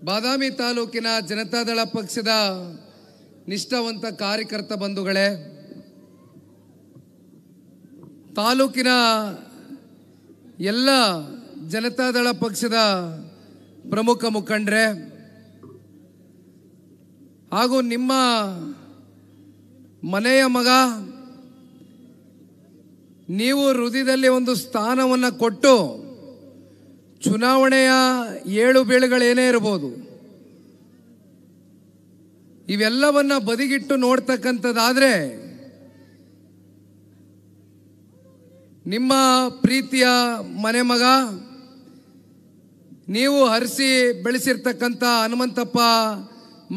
ಬಾದಾಮಿ ತಾಲೂಕಿನ ಜನತಾದಳ ಪಕ್ಷದ ನಿಷ್ಠಾವಂತ ಕಾರ್ಯಕರ್ತ ಬಂಧುಗಳೇ, ತಾಲೂಕಿನ ಎಲ್ಲ ಜನತಾದಳ ಪಕ್ಷದ ಪ್ರಮುಖ ಮುಖಂಡರೇ ಹಾಗೂ ನಿಮ್ಮ ಮನೆಯ ಮಗ, ನೀವು ಹೃದಯದಲ್ಲಿ ಒಂದು ಸ್ಥಾನವನ್ನು ಕೊಟ್ಟು ಚುನಾವಣೆಯ ಏಳು ಬೀಳುಗಳೇನೇ ಇರಬಹುದು, ಇವೆಲ್ಲವನ್ನ ಬದಿಗಿಟ್ಟು ನೋಡ್ತಕ್ಕಂಥದ್ದಾದ್ರೆ ನಿಮ್ಮ ಪ್ರೀತಿಯ ಮನೆ ಮಗ, ನೀವು ಹರಿಸಿ ಬೆಳೆಸಿರ್ತಕ್ಕಂಥ ಹನುಮಂತಪ್ಪ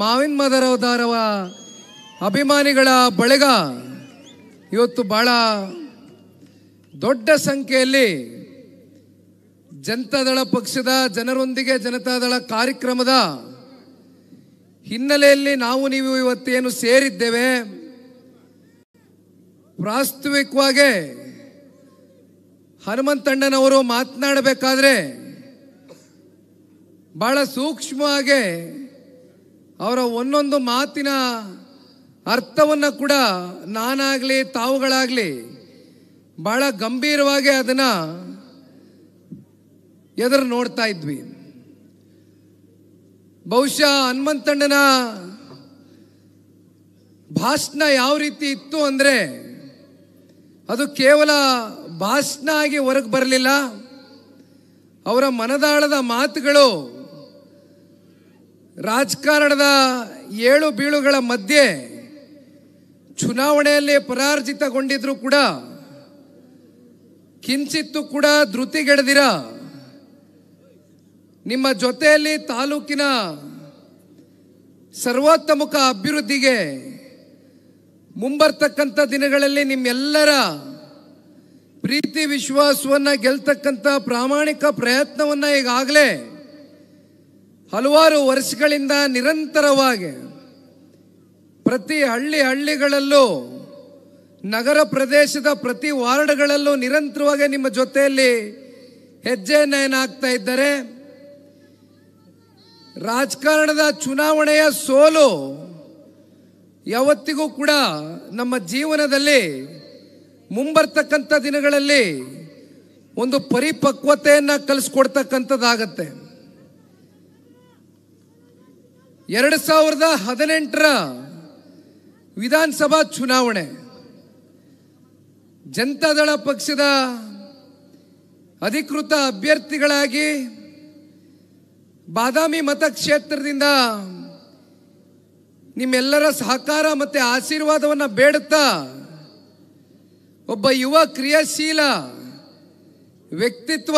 ಮಾವಿನ ಮದರವದಾರವ ಅಭಿಮಾನಿಗಳ ಬಳಗ ಇವತ್ತು ಬಹಳ ದೊಡ್ಡ ಸಂಖ್ಯೆಯಲ್ಲಿ ಜನತಾದಳ ಪಕ್ಷದ ಜನರೊಂದಿಗೆ ಜನತಾದಳ ಕಾರ್ಯಕ್ರಮದ ಹಿನ್ನೆಲೆಯಲ್ಲಿ ನಾವು ನೀವು ಇವತ್ತೇನು ಸೇರಿದ್ದೇವೆ. ವಾಸ್ತವಿಕವಾಗಿ ಹನುಮಂತಣ್ಣನವರು ಮಾತನಾಡಬೇಕಾದ್ರೆ ಬಹಳ ಸೂಕ್ಷ್ಮವಾಗಿ ಅವರ ಒಂದೊಂದು ಮಾತಿನ ಅರ್ಥವನ್ನು ಕೂಡ ನಾನಾಗಲಿ ತಾವುಗಳಾಗಲಿ ಬಹಳ ಗಂಭೀರವಾಗಿ ಅದನ್ನ ಎದುರು ನೋಡ್ತಾ ಇದ್ವಿ. ಬಹುಶಃ ಹನುಮಂತಣ್ಣನ ಭಾಷಣ ಯಾವ ರೀತಿ ಇತ್ತು ಅಂದ್ರೆ ಅದು ಕೇವಲ ಭಾಷಣ ಆಗಿ ಹೊರಗೆ ಬರಲಿಲ್ಲ. ಅವರ ಮನದಾಳದ ಮಾತುಗಳು ರಾಜಕಾರಣದ ಏಳು ಬೀಳುಗಳ ಮಧ್ಯೆ ಚುನಾವಣೆಯಲ್ಲಿ ಪರಾಜಿತಗೊಂಡಿದ್ರು ಕೂಡ ಕಿಂಚಿತ್ತು ಕೂಡ ಧೃತಿಗೆಡದಿರ ನಿಮ್ಮ ಜೊತೆಯಲ್ಲಿ ತಾಲೂಕಿನ ಸರ್ವೋತ್ತಮುಖ ಅಭಿವೃದ್ಧಿಗೆ ಮುಂಬರ್ತಕ್ಕಂಥ ದಿನಗಳಲ್ಲಿ ನಿಮ್ಮೆಲ್ಲರ ಪ್ರೀತಿ ವಿಶ್ವಾಸವನ್ನ ಗೆಲ್ತಕ್ಕಂಥ ಪ್ರಾಮಾಣಿಕ ಪ್ರಯತ್ನವನ್ನ ಈಗಾಗಲೇ ಹಲವಾರು ವರ್ಷಗಳಿಂದ ನಿರಂತರವಾಗಿ ಪ್ರತಿ ಹಳ್ಳಿಗಳಲ್ಲೂ ನಗರ ಪ್ರದೇಶದ ಪ್ರತಿ ವಾರ್ಡ್ಗಳಲ್ಲೂ ನಿರಂತರವಾಗಿ ನಿಮ್ಮ ಜೊತೆಯಲ್ಲಿ ಹೆಜ್ಜೆಯನ್ನು ಏನಾಗ್ತಾ ಇದ್ದಾರೆ. ರಾಜಕಾರಣದ ಚುನಾವಣೆಯ ಸೋಲು ಯಾವತ್ತಿಗೂ ಕೂಡ ನಮ್ಮ ಜೀವನದಲ್ಲಿ ಮುಂಬರ್ತಕ್ಕಂಥ ದಿನಗಳಲ್ಲಿ ಒಂದು ಪರಿಪಕ್ವತೆಯನ್ನು ಕಲಿಸ್ಕೊಡ್ತಕ್ಕಂಥದ್ದಾಗತ್ತೆ. 2018ರ ವಿಧಾನಸಭಾ ಚುನಾವಣೆ ಜನತಾದಳ ಪಕ್ಷದ ಅಧಿಕೃತ ಅಭ್ಯರ್ಥಿಗಳಾಗಿ ಬಾದಾಮಿ ಮತಕ್ಷೇತ್ರದಿಂದ ನಿಮ್ಮೆಲ್ಲರ ಸಹಕಾರ ಮತ್ತೆ ಆಶೀರ್ವಾದವನ್ನು ಬೇಡುತ್ತಾ ಒಬ್ಬ ಯುವ ಕ್ರಿಯಾಶೀಲ ವ್ಯಕ್ತಿತ್ವ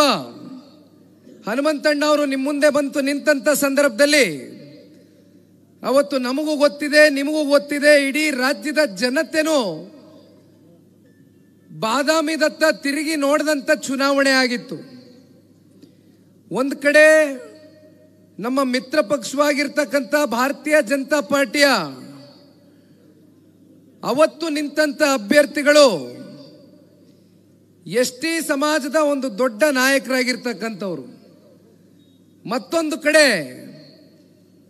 ಹನುಮಂತಣ್ಣ ಅವರು ನಿಮ್ಮ ಮುಂದೆ ಬಂತು ನಿಂತ ಸಂದರ್ಭದಲ್ಲಿ ಅವತ್ತು ನಮಗೂ ಗೊತ್ತಿದೆ, ನಿಮಗೂ ಗೊತ್ತಿದೆ, ಇಡೀ ರಾಜ್ಯದ ಜನತೆನೂ ಬಾದಾಮಿದತ್ತ ತಿರುಗಿ ನೋಡಿದಂಥ ಚುನಾವಣೆ ಆಗಿತ್ತು. ಒಂದು ಕಡೆ ನಮ್ಮ ಮಿತ್ರ ಪಕ್ಷವಾಗಿರ್ತಕ್ಕಂಥ ಭಾರತೀಯ ಜನತಾ ಪಾರ್ಟಿಯ ಅವತ್ತು ನಿಂತಂಥ ಅಭ್ಯರ್ಥಿಗಳು ಎಸ್ಟಿ ಸಮಾಜದ ಒಂದು ದೊಡ್ಡ ನಾಯಕರಾಗಿರ್ತಕ್ಕಂಥವ್ರು. ಮತ್ತೊಂದು ಕಡೆ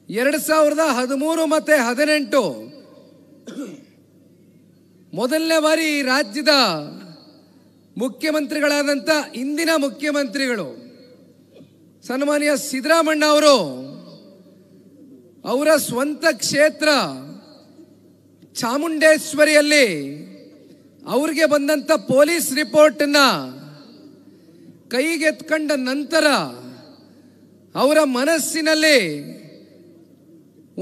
2013 ಮತ್ತೆ 2018 ಮೊದಲನೇ ಬಾರಿ ಈ ರಾಜ್ಯದ ಮುಖ್ಯಮಂತ್ರಿಗಳಾದಂಥ ಇಂದಿನ ಮುಖ್ಯಮಂತ್ರಿಗಳು ಸನ್ಮಾನ್ಯ ಸಿದ್ದರಾಮಣ್ಣ ಅವರು ಅವರ ಸ್ವಂತ ಕ್ಷೇತ್ರ ಚಾಮುಂಡೇಶ್ವರಿಯಲ್ಲಿ ಅವ್ರಿಗೆ ಬಂದಂಥ ಪೊಲೀಸ್ ರಿಪೋರ್ಟನ್ನ ಕೈಗೆತ್ಕೊಂಡ ನಂತರ ಅವರ ಮನಸ್ಸಿನಲ್ಲಿ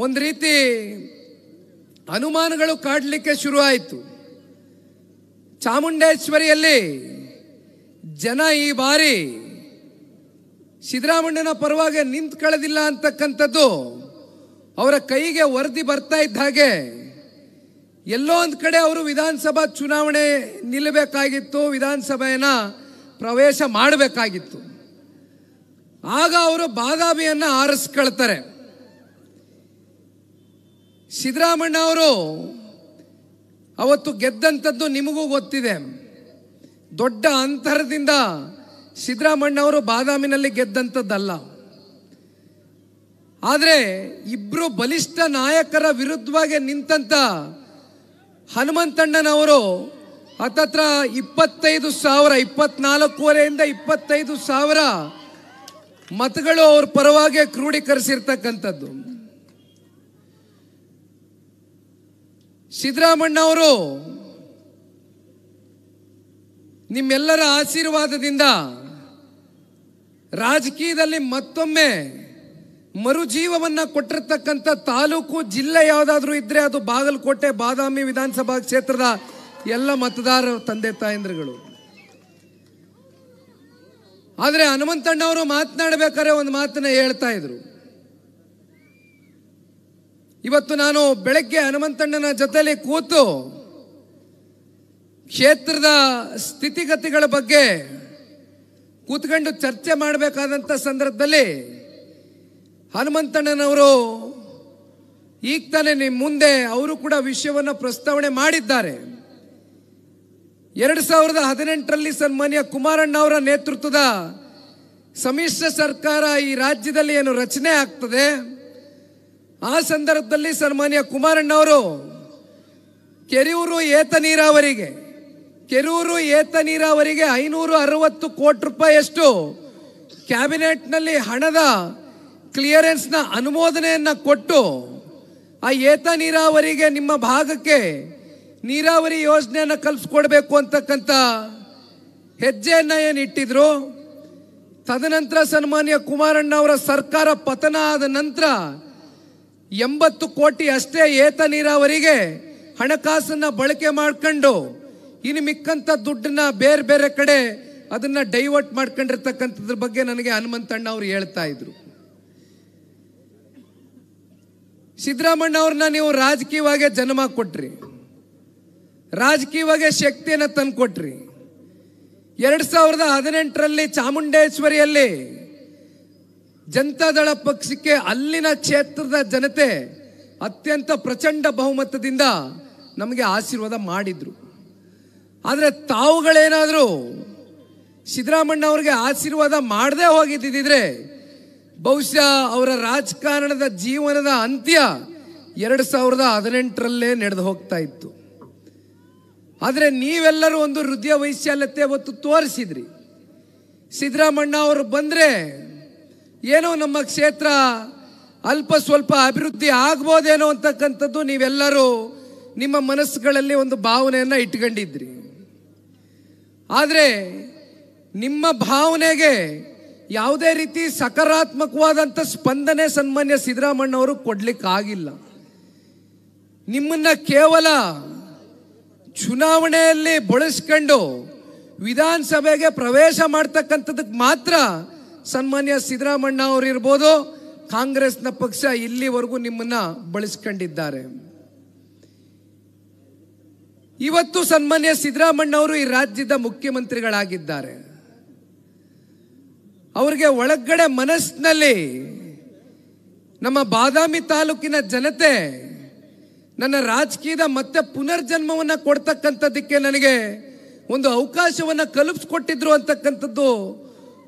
ಒಂದು ರೀತಿ ಅನುಮಾನಗಳು ಕಾಡಲಿಕ್ಕೆ ಶುರುವಾಯಿತು. ಚಾಮುಂಡೇಶ್ವರಿಯಲ್ಲಿ ಜನ ಈ ಬಾರಿ ಸಿದ್ದರಾಮಣ್ಣನ ಪರವಾಗಿ ನಿಂತ್ಕೊಳ್ಳೋದಿಲ್ಲ ಅಂತಕ್ಕಂಥದ್ದು ಅವರ ಕೈಗೆ ವರದಿ ಬರ್ತಾ ಇದ್ದ ಹಾಗೆ ಎಲ್ಲೋ ಒಂದು ಕಡೆ ಅವರು ವಿಧಾನಸಭಾ ಚುನಾವಣೆ ನಿಲ್ಲಬೇಕಾಗಿತ್ತು, ವಿಧಾನಸಭೆಯನ್ನ ಪ್ರವೇಶ ಮಾಡಬೇಕಾಗಿತ್ತು. ಆಗ ಅವರು ಬಾದಾಮಿಯನ್ನು ಆರಿಸ್ಕೊಳ್ತಾರೆ. ಸಿದ್ದರಾಮಣ್ಣ ಅವರು ಅವತ್ತು ಗೆದ್ದಂಥದ್ದು ನಿಮಗೂ ಗೊತ್ತಿದೆ. ದೊಡ್ಡ ಅಂತರದಿಂದ ಸಿದ್ದರಾಮಣ್ಣ ಅವರು ಬಾದಾಮಿನಲ್ಲಿ ಗೆದ್ದಂಥದ್ದಲ್ಲ. ಆದರೆ ಇಬ್ರು ಬಲಿಷ್ಠ ನಾಯಕರ ವಿರುದ್ಧವಾಗಿ ನಿಂತಂತ ಹನುಮಂತಣ್ಣನವರು ಹತ್ತತ್ರ 25,000 24,500 25,000 ಮತಗಳು ಅವ್ರ ಪರವಾಗಿ ಕ್ರೋಢೀಕರಿಸಿರ್ತಕ್ಕಂಥದ್ದು. ಸಿದ್ದರಾಮಣ್ಣ ಅವರು ನಿಮ್ಮೆಲ್ಲರ ಆಶೀರ್ವಾದದಿಂದ ರಾಜಕೀಯದಲ್ಲಿ ಮತ್ತೊಮ್ಮೆ ಮರುಜೀವವನ್ನ ಕೊಟ್ಟಿರ್ತಕ್ಕಂಥ ತಾಲೂಕು ಜಿಲ್ಲೆ ಯಾವುದಾದ್ರೂ ಇದ್ರೆ ಅದು ಬಾಗಲಕೋಟೆ ಬಾದಾಮಿ ವಿಧಾನಸಭಾ ಕ್ಷೇತ್ರದ ಎಲ್ಲ ಮತದಾರರು ತಂದೆ ತಾಯಂದ್ರುಗಳು. ಆದರೆ ಹನುಮಂತಣ್ಣ ಅವರು ಮಾತನಾಡಬೇಕಾದ್ರೆ ಒಂದು ಮಾತನ್ನ ಹೇಳ್ತಾ ಇದ್ರು. ಇವತ್ತು ನಾನು ಬೆಳಗ್ಗೆ ಹನುಮಂತಣ್ಣನ ಜೊತೆಲಿ ಕೂತು ಕ್ಷೇತ್ರದ ಸ್ಥಿತಿಗತಿಗಳ ಬಗ್ಗೆ ಕೂತ್ಕೊಂಡು ಚರ್ಚೆ ಮಾಡಬೇಕಾದಂಥ ಸಂದರ್ಭದಲ್ಲಿ ಹನುಮಂತಣ್ಣನವರು ಈಗ ತಾನೇ ನಿಮ್ಮ ಮುಂದೆ ಅವರು ಕೂಡ ವಿಷಯವನ್ನು ಪ್ರಸ್ತಾವನೆ ಮಾಡಿದ್ದಾರೆ. 2018ರಲ್ಲಿ ಸನ್ಮಾನ್ಯ ಕುಮಾರಣ್ಣ ಅವರ ನೇತೃತ್ವದ ಸಮ್ಮಿಶ್ರ ಸರ್ಕಾರ ಈ ರಾಜ್ಯದಲ್ಲಿ ಏನು ರಚನೆ ಆಗ್ತದೆ, ಆ ಸಂದರ್ಭದಲ್ಲಿ ಸನ್ಮಾನ್ಯ ಕುಮಾರಣ್ಣ ಅವರು ಕೆರೂರು ಏತ ನೀರಾವರಿಗೆ 560 ಕೋಟಿ ರೂಪಾಯಿಯಷ್ಟು ಕ್ಯಾಬಿನೆಟ್ನಲ್ಲಿ ಹಣದ ಕ್ಲಿಯರೆನ್ಸ್ನ ಅನುಮೋದನೆಯನ್ನ ಕೊಟ್ಟು ಆ ಏತ ನೀರಾವರಿಗೆ ನಿಮ್ಮ ಭಾಗಕ್ಕೆ ನೀರಾವರಿ ಯೋಜನೆಯನ್ನು ಕಲ್ಪಿಸ್ಕೊಡ್ಬೇಕು ಅಂತಕ್ಕಂಥ ಹೆಜ್ಜೆಯನ್ನ ಏನು ಇಟ್ಟಿದ್ರು. ತದನಂತರ ಸನ್ಮಾನ್ಯ ಕುಮಾರಣ್ಣ ಅವರ ಸರ್ಕಾರ ಪತನ ಆದ ನಂತರ 80 ಕೋಟಿ ಅಷ್ಟೇ ಏತ ನೀರಾವರಿಗೆ ಹಣಕಾಸನ್ನ ಬಳಕೆ ಮಾಡ್ಕೊಂಡು ಇನ್ನು ಮಿಕ್ಕಂತ ದುಡ್ಡನ್ನ ಬೇರೆ ಬೇರೆ ಕಡೆ ಅದನ್ನ ಡೈವರ್ಟ್ ಮಾಡ್ಕೊಂಡಿರ್ತಕ್ಕಂಥದ್ರ ಬಗ್ಗೆ ನನಗೆ ಹನುಮಂತಣ್ಣ ಅವರು ಹೇಳ್ತಾ ಇದ್ರು. ಸಿದ್ದರಾಮಣ್ಣ ಅವ್ರನ್ನ ನೀವು ರಾಜಕೀಯವಾಗಿ ಜನ್ಮ ಕೊಟ್ರಿ, ರಾಜಕೀಯವಾಗಿ ಶಕ್ತಿಯನ್ನು ತಂದುಕೊಟ್ರಿ. 2018ರಲ್ಲಿ ಚಾಮುಂಡೇಶ್ವರಿಯಲ್ಲಿ ಜನತಾದಳ ಪಕ್ಷಕ್ಕೆ ಅಲ್ಲಿನ ಕ್ಷೇತ್ರದ ಜನತೆ ಅತ್ಯಂತ ಪ್ರಚಂಡ ಬಹುಮತದಿಂದ ನಮಗೆ ಆಶೀರ್ವಾದ ಮಾಡಿದ್ರು. ಆದರೆ ತಾವುಗಳೇನಾದರೂ ಸಿದ್ದರಾಮಣ್ಣ ಅವ್ರಿಗೆ ಆಶೀರ್ವಾದ ಮಾಡದೆ ಹೋಗಿದ್ದಿದ್ರೆ ಬಹುಶಃ ಅವರ ರಾಜಕಾರಣದ ಜೀವನದ ಅಂತ್ಯ 2018ರಲ್ಲೇ ನಡೆದು ಹೋಗ್ತಾ ಇತ್ತು. ಆದರೆ ನೀವೆಲ್ಲರೂ ಒಂದು ಹೃದಯ ವೈಶಾಲ್ಯತೆ ಅವತ್ತು ತೋರಿಸಿದ್ರಿ. ಸಿದ್ದರಾಮಣ್ಣ ಅವರು ಬಂದರೆ ಏನೋ ನಮ್ಮ ಕ್ಷೇತ್ರ ಅಲ್ಪ ಸ್ವಲ್ಪ ಅಭಿವೃದ್ಧಿ ಆಗ್ಬೋದೇನೋ ಅಂತಕ್ಕಂಥದ್ದು ನೀವೆಲ್ಲರೂ ನಿಮ್ಮ ಮನಸ್ಸುಗಳಲ್ಲಿ ಒಂದು ಭಾವನೆಯನ್ನು ಇಟ್ಕೊಂಡಿದ್ರಿ. ಆದರೆ ನಿಮ್ಮ ಭಾವನೆಗೆ ಯಾವುದೇ ರೀತಿ ಸಕಾರಾತ್ಮಕವಾದಂಥ ಸ್ಪಂದನೆ ಸನ್ಮಾನ್ಯ ಸಿದ್ದರಾಮಣ್ಣ ಅವರು ಕೊಡ್ಲಿಕ್ಕಾಗಿಲ್ಲ. ನಿಮ್ಮನ್ನ ಕೇವಲ ಚುನಾವಣೆಯಲ್ಲಿ ಬಳಸ್ಕೊಂಡು ವಿಧಾನಸಭೆಗೆ ಪ್ರವೇಶ ಮಾಡ್ತಕ್ಕಂಥದಕ್ಕೆ ಮಾತ್ರ ಸನ್ಮಾನ್ಯ ಸಿದ್ದರಾಮಣ್ಣ ಅವರು ಇರ್ಬೋದು, ಕಾಂಗ್ರೆಸ್ನ ಪಕ್ಷ ಇಲ್ಲಿವರೆಗೂ ನಿಮ್ಮನ್ನ ಬಳಸ್ಕೊಂಡಿದ್ದಾರೆ. ಇವತ್ತು ಸನ್ಮಾನ್ಯ ಸಿದ್ದರಾಮಣ್ಣ ಅವರು ಈ ರಾಜ್ಯದ ಮುಖ್ಯಮಂತ್ರಿಗಳಾಗಿದ್ದಾರೆ. ಅವರಿಗೆ ಒಳಗಡೆ ಮನಸ್ಸಿನಲ್ಲಿ ನಮ್ಮ ಬಾದಾಮಿ ತಾಲೂಕಿನ ಜನತೆ ನನ್ನ ರಾಜಕೀಯದ ಮತ್ತೆ ಪುನರ್ಜನ್ಮವನ್ನು ಕೊಡ್ತಕ್ಕಂಥದ್ದಕ್ಕೆ ನನಗೆ ಒಂದು ಅವಕಾಶವನ್ನು ಕಲ್ಪಿಸ್ಕೊಟ್ಟಿದ್ರು ಅಂತಕ್ಕಂಥದ್ದು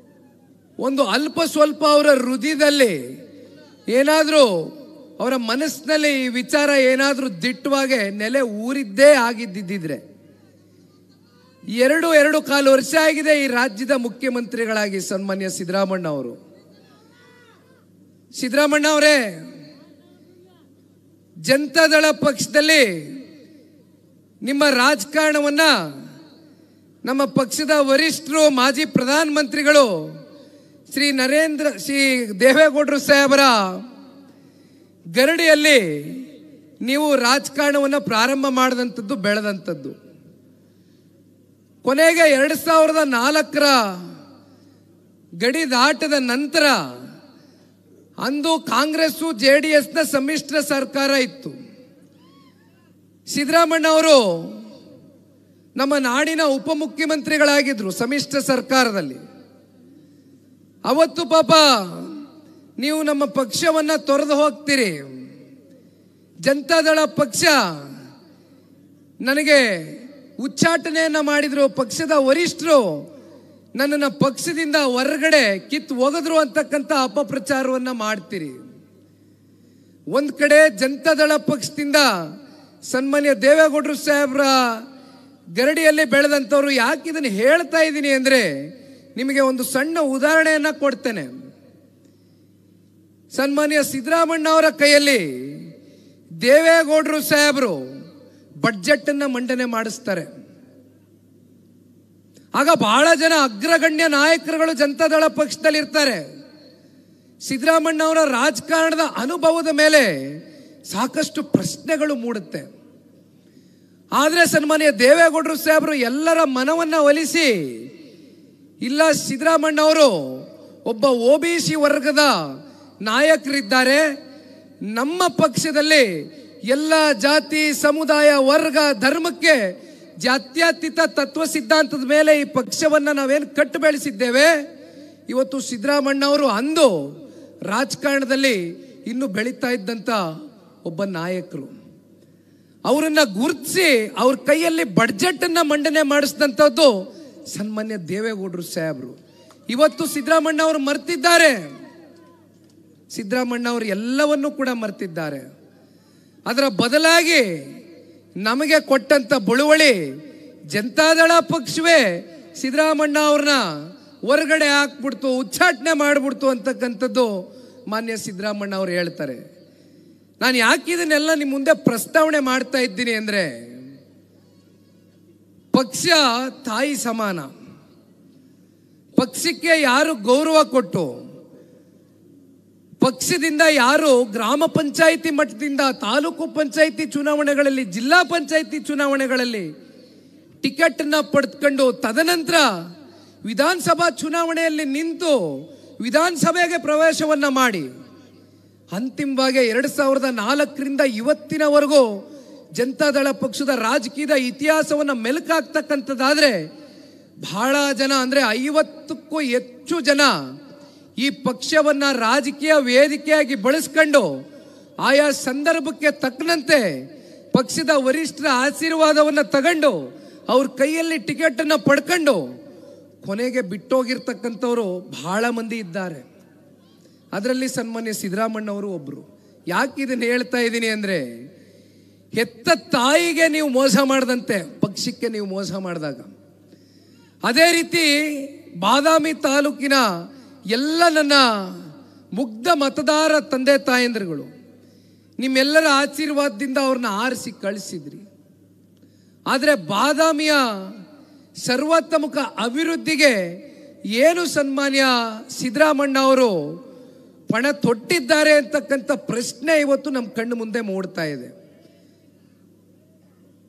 ಒಂದು ಅಲ್ಪ ಸ್ವಲ್ಪ ಅವರ ಹೃದಯದಲ್ಲಿ ಏನಾದರೂ ಅವರ ಮನಸ್ಸಿನಲ್ಲಿ ಈ ವಿಚಾರ ಏನಾದರೂ ದಿಟ್ಟವಾಗಿ ನೆಲೆ ಊರಿದ್ದೇ ಆಗಿದ್ದಿದ್ರೆ 2.25 ವರ್ಷ ಆಗಿದೆ ಈ ರಾಜ್ಯದ ಮುಖ್ಯಮಂತ್ರಿಗಳಾಗಿ ಸನ್ಮಾನ್ಯ ಸಿದ್ದರಾಮಣ್ಣ ಅವರು. ಸಿದ್ದರಾಮಣ್ಣ ಅವರೇ, ಜನತಾದಳ ಪಕ್ಷದಲ್ಲಿ ನಿಮ್ಮ ರಾಜಕಾರಣವನ್ನ ನಮ್ಮ ಪಕ್ಷದ ವರಿಷ್ಠರು ಮಾಜಿ ಪ್ರಧಾನಮಂತ್ರಿಗಳು ಶ್ರೀ ದೇವೇಗೌಡರು ಸಾಹೇಬರ ಗರಡಿಯಲ್ಲಿ ನೀವು ರಾಜಕಾರಣವನ್ನು ಪ್ರಾರಂಭ ಮಾಡಿದಂಥದ್ದು, ಬೆಳೆದಂಥದ್ದು. ಕೊನೆಗೆ 2004ರ ಗಡಿ ದಾಟದ ನಂತರ ಅಂದು ಕಾಂಗ್ರೆಸ್ಸು JDSನ ಸಮ್ಮಿಶ್ರ ಸರ್ಕಾರ ಇತ್ತು. ಸಿದ್ದರಾಮಣ್ಣ ಅವರು ನಮ್ಮ ನಾಡಿನ ಉಪಮುಖ್ಯಮಂತ್ರಿಗಳಾಗಿದ್ರು ಸಮ್ಮಿಶ್ರ ಸರ್ಕಾರದಲ್ಲಿ. ಅವತ್ತು ಪಾಪ ನೀವು ನಮ್ಮ ಪಕ್ಷವನ್ನ ತೊರೆದು ಹೋಗ್ತೀರಿ. ಜನತಾದಳ ಪಕ್ಷ ನನಗೆ ಉಚ್ಚಾಟನೆಯನ್ನ ಮಾಡಿದ್ರು, ಪಕ್ಷದ ವರಿಷ್ಠರು ನನ್ನನ್ನು ಪಕ್ಷದಿಂದ ಹೊರಗಡೆ ಕಿತ್ತು ಒಗೆದ್ರು ಅಂತಕ್ಕಂಥ ಅಪಪ್ರಚಾರವನ್ನ ಮಾಡ್ತೀರಿ. ಒಂದು ಕಡೆ ಜನತಾದಳ ಪಕ್ಷದಿಂದ ಸನ್ಮಾನ್ಯ ದೇವೇಗೌಡರು ಸಾಹೇಬ್ರ ಗರಡಿಯಲ್ಲಿ ಬೆಳೆದಂಥವ್ರು. ಯಾಕೆ ಇದನ್ನು ಹೇಳ್ತಾ ಇದ್ದೀನಿ ಅಂದರೆ, ನಿಮಗೆ ಒಂದು ಸಣ್ಣ ಉದಾಹರಣೆಯನ್ನು ಕೊಡ್ತೇನೆ. ಸನ್ಮಾನ್ಯ ಸಿದ್ದರಾಮಣ್ಣ ಅವರ ಕೈಯಲ್ಲಿ ದೇವೇಗೌಡರು ಸಾಹೇಬರು ಬಡ್ಜೆಟ್ ಅನ್ನ ಮಂಡನೆ ಮಾಡಿಸ್ತಾರೆ. ಆಗ ಬಹಳ ಜನ ಅಗ್ರಗಣ್ಯ ನಾಯಕರುಗಳು ಜನತಾದಳ ಪಕ್ಷದಲ್ಲಿ ಇರ್ತಾರೆ. ಸಿದ್ದರಾಮಣ್ಣ ಅವರ ರಾಜಕಾರಣದ ಅನುಭವದ ಮೇಲೆ ಸಾಕಷ್ಟು ಪ್ರಶ್ನೆಗಳು ಮೂಡುತ್ತೆ. ಆದರೆ ಸನ್ಮಾನ್ಯ ದೇವೇಗೌಡರು ಸಾಹೇಬರು ಎಲ್ಲರ ಮನವನ್ನ ಒಲಿಸಿ, ಇಲ್ಲ, ಸಿದ್ದರಾಮಣ್ಣ ಅವರು ಒಬ್ಬ OBC ವರ್ಗದ ನಾಯಕರಿದ್ದಾರೆ, ನಮ್ಮ ಪಕ್ಷದಲ್ಲಿ ಎಲ್ಲ ಜಾತಿ ಸಮುದಾಯ ವರ್ಗ ಧರ್ಮಕ್ಕೆ ಜಾತ್ಯತೀತ ತತ್ವ ಸಿದ್ಧಾಂತದ ಮೇಲೆ ಈ ಪಕ್ಷವನ್ನು ನಾವೇನು ಕಟ್ಟು ಬೆಳೆಸಿದ್ದೇವೆ. ಇವತ್ತು ಸಿದ್ದರಾಮಣ್ಣ ಅವರು ಅಂದು ರಾಜಕಾರಣದಲ್ಲಿ ಇನ್ನು ಬೆಳೀತಾ ಇದ್ದಂಥ ಒಬ್ಬ ನಾಯಕರು. ಅವರನ್ನ ಗುರುತಿಸಿ ಅವ್ರ ಕೈಯಲ್ಲಿ ಬಡ್ಜೆಟ್ ಅನ್ನ ಮಂಡನೆ ಮಾಡಿಸಿದಂಥದ್ದು ಸನ್ಮಾನ್ಯ ದೇವೇಗೌಡರು ಸಾಹೇಬರು. ಇವತ್ತು ಸಿದ್ದರಾಮಣ್ಣ ಅವರು ಮರ್ತಿದ್ದಾರೆ. ಸಿದ್ದರಾಮಣ್ಣ ಅವರು ಎಲ್ಲವನ್ನೂ ಕೂಡ ಮರ್ತಿದ್ದಾರೆ. ಅದರ ಬದಲಾಗಿ ನಮಗೆ ಕೊಟ್ಟಂತ ಬಳುವಳಿ ಜನತಾದಳ ಪಕ್ಷವೇ ಸಿದ್ದರಾಮಣ್ಣ ಅವ್ರನ್ನ ಹೊರಗಡೆ ಹಾಕ್ಬಿಡ್ತು, ಉಚ್ಚಾಟನೆ ಮಾಡಿಬಿಡ್ತು ಅಂತಕ್ಕಂಥದ್ದು ಮಾನ್ಯ ಸಿದ್ದರಾಮಣ್ಣ ಅವರು ಹೇಳ್ತಾರೆ. ನಾನು ಯಾಕೆ ಇದನ್ನೆಲ್ಲ ನಿಮ್ಮ ಮುಂದೆ ಪ್ರಸ್ತಾವನೆ ಮಾಡ್ತಾ ಇದ್ದೀನಿ ಅಂದರೆ, ಪಕ್ಷ ತಾಯಿ ಸಮಾನ. ಪಕ್ಷಕ್ಕೆ ಯಾರು ಗೌರವ ಕೊಟ್ಟು, ಪಕ್ಷದಿಂದ ಯಾರು ಗ್ರಾಮ ಪಂಚಾಯಿತಿ ಮಟ್ಟದಿಂದ ತಾಲೂಕು ಪಂಚಾಯಿತಿ ಚುನಾವಣೆಗಳಲ್ಲಿ, ಜಿಲ್ಲಾ ಪಂಚಾಯಿತಿ ಚುನಾವಣೆಗಳಲ್ಲಿ ಟಿಕೆಟ್ ಅನ್ನ ಪಡೆದುಕೊಂಡು ತದನಂತರ ವಿಧಾನಸಭಾ ಚುನಾವಣೆಯಲ್ಲಿ ನಿಂತು ವಿಧಾನಸಭೆಗೆ ಪ್ರವೇಶವನ್ನ ಮಾಡಿ ಅಂತಿಮವಾಗಿ 2004ರಿಂದ ಇವತ್ತಿನವರೆಗೂ ಜನತಾದಳ ಪಕ್ಷದ ರಾಜಕೀಯದ ಇತಿಹಾಸವನ್ನು ಮೆಲುಕಾಗ್ತಕ್ಕಂಥದ್ದಾದ್ರೆ, ಬಹಳ ಜನ ಅಂದರೆ 50ಕ್ಕೂ ಹೆಚ್ಚು ಜನ ಈ ಪಕ್ಷವನ್ನ ರಾಜಕೀಯ ವೇದಿಕೆಯಾಗಿ ಬಳಸ್ಕೊಂಡು ಆಯಾ ಸಂದರ್ಭಕ್ಕೆ ತಕ್ಕಂತೆ ಪಕ್ಷದ ವರಿಷ್ಠರ ಆಶೀರ್ವಾದವನ್ನು ತಗೊಂಡು ಅವ್ರ ಕೈಯಲ್ಲಿ ಟಿಕೆಟ್ ಅನ್ನು ಪಡ್ಕೊಂಡು ಕೊನೆಗೆ ಬಿಟ್ಟೋಗಿರ್ತಕ್ಕಂಥವ್ರು ಬಹಳ ಮಂದಿ ಇದ್ದಾರೆ. ಅದರಲ್ಲಿ ಸನ್ಮಾನ್ಯ ಸಿದ್ದರಾಮಣ್ಣ ಅವರು ಒಬ್ರು. ಯಾಕೆ ಇದನ್ನು ಹೇಳ್ತಾ ಇದ್ದೀನಿ ಅಂದರೆ, ಹೆತ್ತ ತಾಯಿಗೆ ನೀವು ಮೋಸ ಮಾಡದಂತೆ ಪಕ್ಷಕ್ಕೆ ನೀವು ಮೋಸ ಮಾಡಿದಾಗ, ಅದೇ ರೀತಿ ಬಾದಾಮಿ ತಾಲೂಕಿನ ಎಲ್ಲ ನನ್ನ ಮುಗ್ಧ ಮತದಾರ ತಂದೆ ತಾಯಂದ್ರುಗಳು ನಿಮ್ಮೆಲ್ಲರ ಆಶೀರ್ವಾದದಿಂದ ಅವ್ರನ್ನ ಆರಿಸಿ ಕಳಿಸಿದ್ರಿ. ಆದರೆ ಬಾದಾಮಿಯ ಸರ್ವತೋಮುಖ ಅಭಿವೃದ್ಧಿಗೆ ಏನು ಸನ್ಮಾನ್ಯ ಸಿದ್ದರಾಮಣ್ಣ ಅವರು ಪಣ ತೊಟ್ಟಿದ್ದಾರೆ ಅಂತಕ್ಕಂಥ ಪ್ರಶ್ನೆ ಇವತ್ತು ನಮ್ಮ ಕಣ್ಣು ಮುಂದೆ ಮೂಡ್ತಾ ಇದೆ.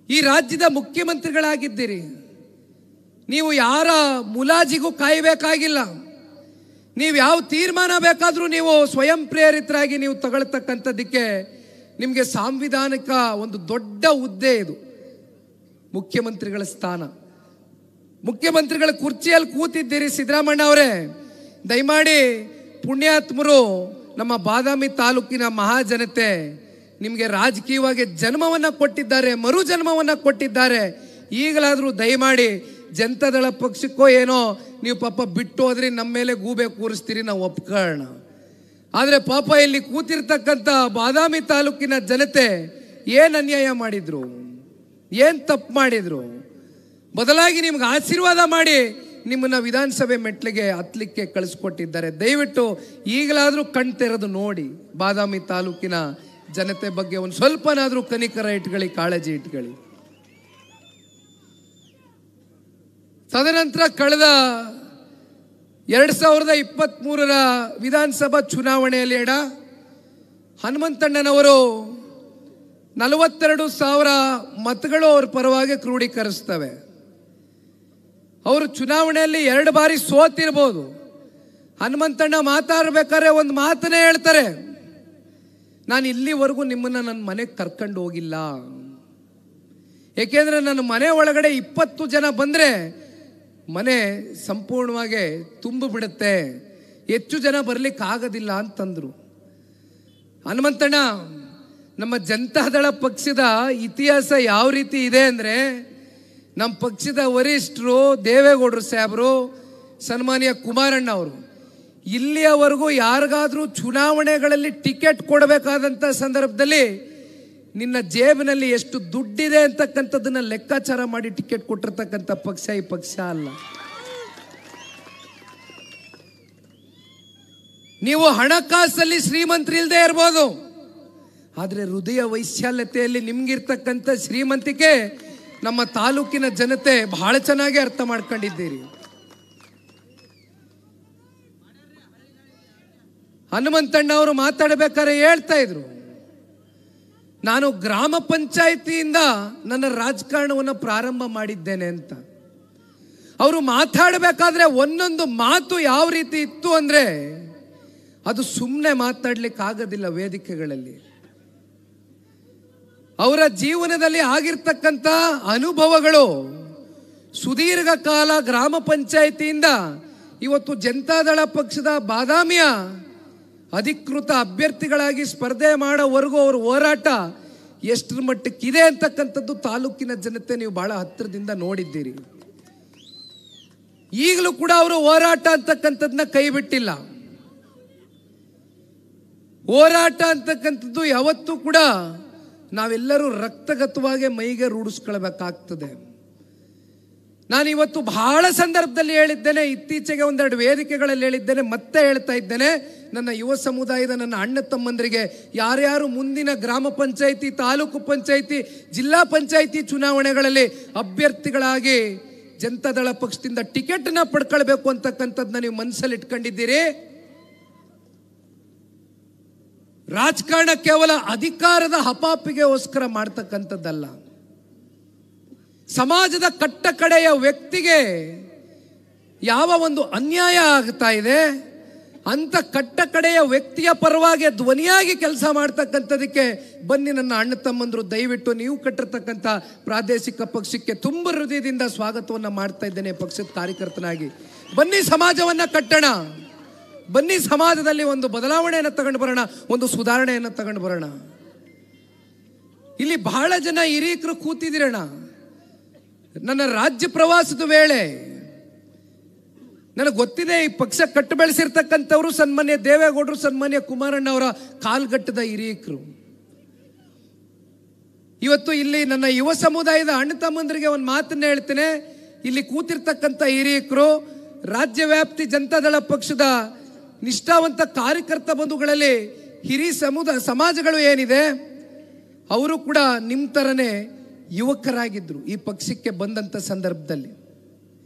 ಈ ರಾಜ್ಯದ ಮುಖ್ಯಮಂತ್ರಿಗಳಾಗಿದ್ದೀರಿ, ನೀವು ಯಾರ ಮುಲಾಜಿಗೂ ಕಾಯಬೇಕಾಗಿಲ್ಲ. ನೀವು ಯಾವ ತೀರ್ಮಾನ ಬೇಕಾದರೂ ನೀವು ಸ್ವಯಂ ಪ್ರೇರಿತರಾಗಿ ನೀವು ತಗೊಳ್ತಕ್ಕಂಥದ್ದಕ್ಕೆ ನಿಮಗೆ ಸಾಂವಿಧಾನಿಕ ಒಂದು ದೊಡ್ಡ ಹುದ್ದೆ ಇದು, ಮುಖ್ಯಮಂತ್ರಿಗಳ ಸ್ಥಾನ. ಮುಖ್ಯಮಂತ್ರಿಗಳ ಕುರ್ಚಿಯಲ್ಲಿ ಕೂತಿದ್ದೀರಿ ಸಿದ್ದರಾಮಣ್ಣ ಅವರೇ. ದಯಮಾಡಿ ಪುಣ್ಯಾತ್ಮರು ನಮ್ಮ ಬಾದಾಮಿ ತಾಲೂಕಿನ ಮಹಾಜನತೆ ನಿಮಗೆ ರಾಜಕೀಯವಾಗಿ ಜನ್ಮವನ್ನು ಕೊಟ್ಟಿದ್ದಾರೆ, ಮರು ಜನ್ಮವನ್ನು ಕೊಟ್ಟಿದ್ದಾರೆ. ಈಗಲಾದರೂ ದಯಮಾಡಿ ಜನತಾದಳ ಪಕ್ಷಕ್ಕೋ ಏನೋ ನೀವು ಪಾಪ ಬಿಟ್ಟು ಹೋದ್ರಿ, ನಮ್ಮ ಮೇಲೆ ಗೂಬೆ ಕೂರಿಸ್ತೀರಿ, ನಾವು ಒಪ್ಕೊಳ್ಳೋಣ. ಆದರೆ ಪಾಪ ಇಲ್ಲಿ ಕೂತಿರ್ತಕ್ಕಂಥ ಬಾದಾಮಿ ತಾಲೂಕಿನ ಜನತೆ ಏನು ಅನ್ಯಾಯ ಮಾಡಿದ್ರು, ಏನು ತಪ್ಪು ಮಾಡಿದ್ರು? ಬದಲಾಗಿ ನಿಮ್ಗೆ ಆಶೀರ್ವಾದ ಮಾಡಿ ನಿಮ್ಮನ್ನ ವಿಧಾನಸಭೆ ಮೆಟ್ಲಿಗೆ ಹತ್ತಲಿಕ್ಕೆ ಕಳಿಸ್ಕೊಟ್ಟಿದ್ದಾರೆ. ದಯವಿಟ್ಟು ಈಗಲಾದರೂ ಕಣ್ ತೆರೆದು ನೋಡಿ, ಬಾದಾಮಿ ತಾಲೂಕಿನ ಜನತೆ ಬಗ್ಗೆ ಒಂದು ಸ್ವಲ್ಪನಾದರೂ ಕನಿಕರ ಇಟ್ಕೊಳ್ಳಿ, ಕಾಳಜಿ ಇಟ್ಕೊಳ್ಳಿ. ತದನಂತರ ಕಳೆದ 2023ರ ವಿಧಾನಸಭಾ ಚುನಾವಣೆಯಲ್ಲಿ ಹನುಮಂತಣ್ಣನವರು 42,000 ಮತಗಳು ಅವ್ರ ಪರವಾಗಿ ಕ್ರೋಢೀಕರಿಸ್ತವೆ. ಅವರು ಚುನಾವಣೆಯಲ್ಲಿ 2 ಬಾರಿ ಸೋತಿರ್ಬೋದು. ಹನುಮಂತಣ್ಣ ಮಾತಾಡ್ಬೇಕಾದ್ರೆ ಒಂದು ಮಾತನ್ನೇ ಹೇಳ್ತಾರೆ, ನಾನು ಇಲ್ಲಿವರೆಗೂ ನಿಮ್ಮನ್ನ ನನ್ನ ಮನೆಗೆ ಕರ್ಕೊಂಡು ಹೋಗಿಲ್ಲ. ಏಕೆಂದ್ರೆ ನನ್ನ ಮನೆ ಒಳಗಡೆ 20 ಜನ ಬಂದರೆ ಮನೆ ಸಂಪೂರ್ಣವಾಗಿ ತುಂಬಿ ಬಿಡುತ್ತೆ, ಹೆಚ್ಚು ಜನ ಬರ್ಲಿಕ್ಕೆ ಆಗೋದಿಲ್ಲ ಅಂತಂದ್ರು. ಹನುಮಂತಣ್ಣ, ನಮ್ಮ ಜನತಾದಳ ಪಕ್ಷದ ಇತಿಹಾಸ ಯಾವ ರೀತಿ ಇದೆ ಅಂದರೆ, ನಮ್ಮ ಪಕ್ಷದ ವರಿಷ್ಠರು ದೇವೇಗೌಡರು ಸಾಹೇಬರು, ಸನ್ಮಾನ್ಯ ಕುಮಾರಣ್ಣ ಅವರು ಇಲ್ಲಿಯವರೆಗೂ ಯಾರಿಗಾದ್ರೂ ಚುನಾವಣೆಗಳಲ್ಲಿ ಟಿಕೆಟ್ ಕೊಡಬೇಕಾದಂಥ ಸಂದರ್ಭದಲ್ಲಿ ನಿನ್ನ ಜೇಬಿನಲ್ಲಿ ಎಷ್ಟು ದುಡ್ಡಿದೆ ಅಂತಕ್ಕಂಥದ್ದನ್ನ ಲೆಕ್ಕಾಚಾರ ಮಾಡಿ ಟಿಕೆಟ್ ಕೊಟ್ಟಿರ್ತಕ್ಕಂಥ ಪಕ್ಷ ಈ ಪಕ್ಷ ಅಲ್ಲ. ನೀವು ಹಣಕಾಸಲ್ಲಿ ಶ್ರೀಮಂತರಿಲ್ಲದೆ ಇರ್ಬೋದು, ಆದರೆ ಹೃದಯ ವೈಶಾಲ್ಯತೆಯಲ್ಲಿ ನಿಮ್ಗಿರ್ತಕ್ಕಂಥ ಶ್ರೀಮಂತಿಕೆ ನಮ್ಮ ತಾಲೂಕಿನ ಜನತೆ ಬಹಳ ಚೆನ್ನಾಗಿ ಅರ್ಥ ಮಾಡ್ಕೊಂಡಿದ್ದೀರಿ. ಹನುಮಂತಣ್ಣ ಅವರು ಮಾತಾಡಬೇಕಾದ್ರೆ ಹೇಳ್ತಾ ಇದ್ರು, ನಾನು ಗ್ರಾಮ ಪಂಚಾಯಿತಿಯಿಂದ ನನ್ನ ರಾಜಕಾರಣವನ್ನು ಪ್ರಾರಂಭ ಮಾಡಿದ್ದೇನೆ ಅಂತ. ಅವರು ಮಾತಾಡಬೇಕಾದ್ರೆ ಒಂದೊಂದು ಮಾತು ಯಾವ ರೀತಿ ಇತ್ತು ಅಂದ್ರೆ ಅದು ಸುಮ್ಮನೆ ಮಾತಾಡ್ಲಿಕ್ಕೆ ಆಗೋದಿಲ್ಲ. ವೇದಿಕೆಗಳಲ್ಲಿ ಅವರ ಜೀವನದಲ್ಲಿ ಆಗಿರ್ತಕ್ಕಂಥ ಅನುಭವಗಳು, ಸುದೀರ್ಘ ಕಾಲ ಗ್ರಾಮ ಪಂಚಾಯಿತಿಯಿಂದ ಇವತ್ತು ಜನತಾದಳ ಪಕ್ಷದ ಬಾದಾಮಿಯ ಅಧಿಕೃತ ಅಭ್ಯರ್ಥಿಗಳಾಗಿ ಸ್ಪರ್ಧೆ ಮಾಡೋವರೆಗೂ ಅವ್ರ ಹೋರಾಟ ಎಷ್ಟರ ಮಟ್ಟಕ್ಕಿದೆ ಅಂತಕ್ಕಂಥದ್ದು ತಾಲೂಕಿನ ಜನತೆ ನೀವು ಬಹಳ ಹತ್ತಿರದಿಂದ ನೋಡಿದ್ದೀರಿ. ಈಗಲೂ ಕೂಡ ಅವರು ಹೋರಾಟ ಅಂತಕ್ಕಂಥದ್ದನ್ನ ಕೈ ಬಿಟ್ಟಿಲ್ಲ. ಹೋರಾಟ ಅಂತಕ್ಕಂಥದ್ದು ಯಾವತ್ತೂ ಕೂಡ ನಾವೆಲ್ಲರೂ ರಕ್ತಗತವಾಗಿ ಮೈಗೆ ರೂಢಿಸ್ಕೊಳ್ಬೇಕಾಗ್ತದೆ. ನಾನು ಇವತ್ತು ಬಹಳ ಸಂದರ್ಭದಲ್ಲಿ ಹೇಳಿದ್ದೇನೆ, ಇತ್ತೀಚೆಗೆ ಒಂದೆರಡು ವೇದಿಕೆಗಳಲ್ಲಿ ಹೇಳಿದ್ದೇನೆ, ಮತ್ತೆ ಹೇಳ್ತಾ ಇದ್ದೇನೆ. ನನ್ನ ಯುವ ಸಮುದಾಯದ ನನ್ನ ಅಣ್ಣ ತಮ್ಮಂದರಿಗೆ ಯಾರ್ಯಾರು ಮುಂದಿನ ಗ್ರಾಮ ಪಂಚಾಯಿತಿ, ತಾಲೂಕು ಪಂಚಾಯಿತಿ, ಜಿಲ್ಲಾ ಪಂಚಾಯಿತಿ ಚುನಾವಣೆಗಳಲ್ಲಿ ಅಭ್ಯರ್ಥಿಗಳಾಗಿ ಜನತಾದಳ ಪಕ್ಷದಿಂದ ಟಿಕೆಟ್ನ ಪಡ್ಕೊಳ್ಬೇಕು ಅಂತಕ್ಕಂಥದ್ದನ್ನ ನೀವು ಮನಸ್ಸಲ್ಲಿ ಇಟ್ಕೊಂಡಿದ್ದೀರಿ. ರಾಜಕಾರಣ ಕೇವಲ ಅಧಿಕಾರದ ಹಪಾಪಿಗೆಗೋಸ್ಕರ ಮಾಡ್ತಕ್ಕಂಥದ್ದಲ್ಲ. ಸಮಾಜದ ಕಟ್ಟ ಕಡೆಯ ವ್ಯಕ್ತಿಗೆ ಯಾವ ಒಂದು ಅನ್ಯಾಯ ಆಗ್ತಾ ಇದೆ ಅಂತ ಕಟ್ಟ ಕಡೆಯ ವ್ಯಕ್ತಿಯ ಪರವಾಗಿ ಧ್ವನಿಯಾಗಿ ಕೆಲಸ ಮಾಡ್ತಕ್ಕಂಥದಕ್ಕೆ ಬನ್ನಿ ನನ್ನ ಅಣ್ಣ ತಮ್ಮಂದ್ರು. ದಯವಿಟ್ಟು ನೀವು ಕಟ್ಟಿರ್ತಕ್ಕಂಥ ಪ್ರಾದೇಶಿಕ ಪಕ್ಷಕ್ಕೆ ತುಂಬ ಹೃದಯದಿಂದ ಸ್ವಾಗತವನ್ನು ಮಾಡ್ತಾ ಇದ್ದೇನೆ. ಪಕ್ಷದ ಕಾರ್ಯಕರ್ತನಾಗಿ ಬನ್ನಿ, ಸಮಾಜವನ್ನ ಕಟ್ಟೋಣ. ಬನ್ನಿ, ಸಮಾಜದಲ್ಲಿ ಒಂದು ಬದಲಾವಣೆಯನ್ನು ತಗೊಂಡು ಬರೋಣ, ಒಂದು ಸುಧಾರಣೆಯನ್ನು ತಗೊಂಡು ಬರೋಣ. ಇಲ್ಲಿ ಬಹಳ ಜನ ಹಿರಿಯಕರು ಕೂತಿದ್ದೀರಣ್ಣ. ನನ್ನ ರಾಜ್ಯ ಪ್ರವಾಸದ ವೇಳೆ ನನಗೆ ಗೊತ್ತಿದೆ, ಈ ಪಕ್ಷ ಕಟ್ಟು ಬೆಳೆಸಿರ್ತಕ್ಕಂಥವ್ರು ಸನ್ಮಾನ್ಯ ದೇವೇಗೌಡರು, ಸನ್ಮಾನ್ಯ ಕುಮಾರಣ್ಣ ಅವರ ಕಾಲ್ಗಟ್ಟದ ಹಿರಿಯಕರು. ಇವತ್ತು ಇಲ್ಲಿ ನನ್ನ ಯುವ ಸಮುದಾಯದ ಅಣ್ಣ ತಮ್ಮಂದರಿಗೆ ಒಂದು ಮಾತನ್ನ ಹೇಳ್ತೇನೆ. ಇಲ್ಲಿ ಕೂತಿರ್ತಕ್ಕಂಥ ಹಿರಿಯಕರು, ರಾಜ್ಯ ವ್ಯಾಪ್ತಿ ಜನತಾದಳ ಪಕ್ಷದ ನಿಷ್ಠಾವಂತ ಕಾರ್ಯಕರ್ತ ಬಂಧುಗಳಲ್ಲಿ ಹಿರಿಯ ಸಮಾಜಗಳು ಏನಿದೆ, ಅವರು ಕೂಡ ನಿಮ್ಮ ಥರನೇ ಯುವಕರಾಗಿದ್ದರು. ಈ ಪಕ್ಷಕ್ಕೆ ಬಂದಂಥ ಸಂದರ್ಭದಲ್ಲಿ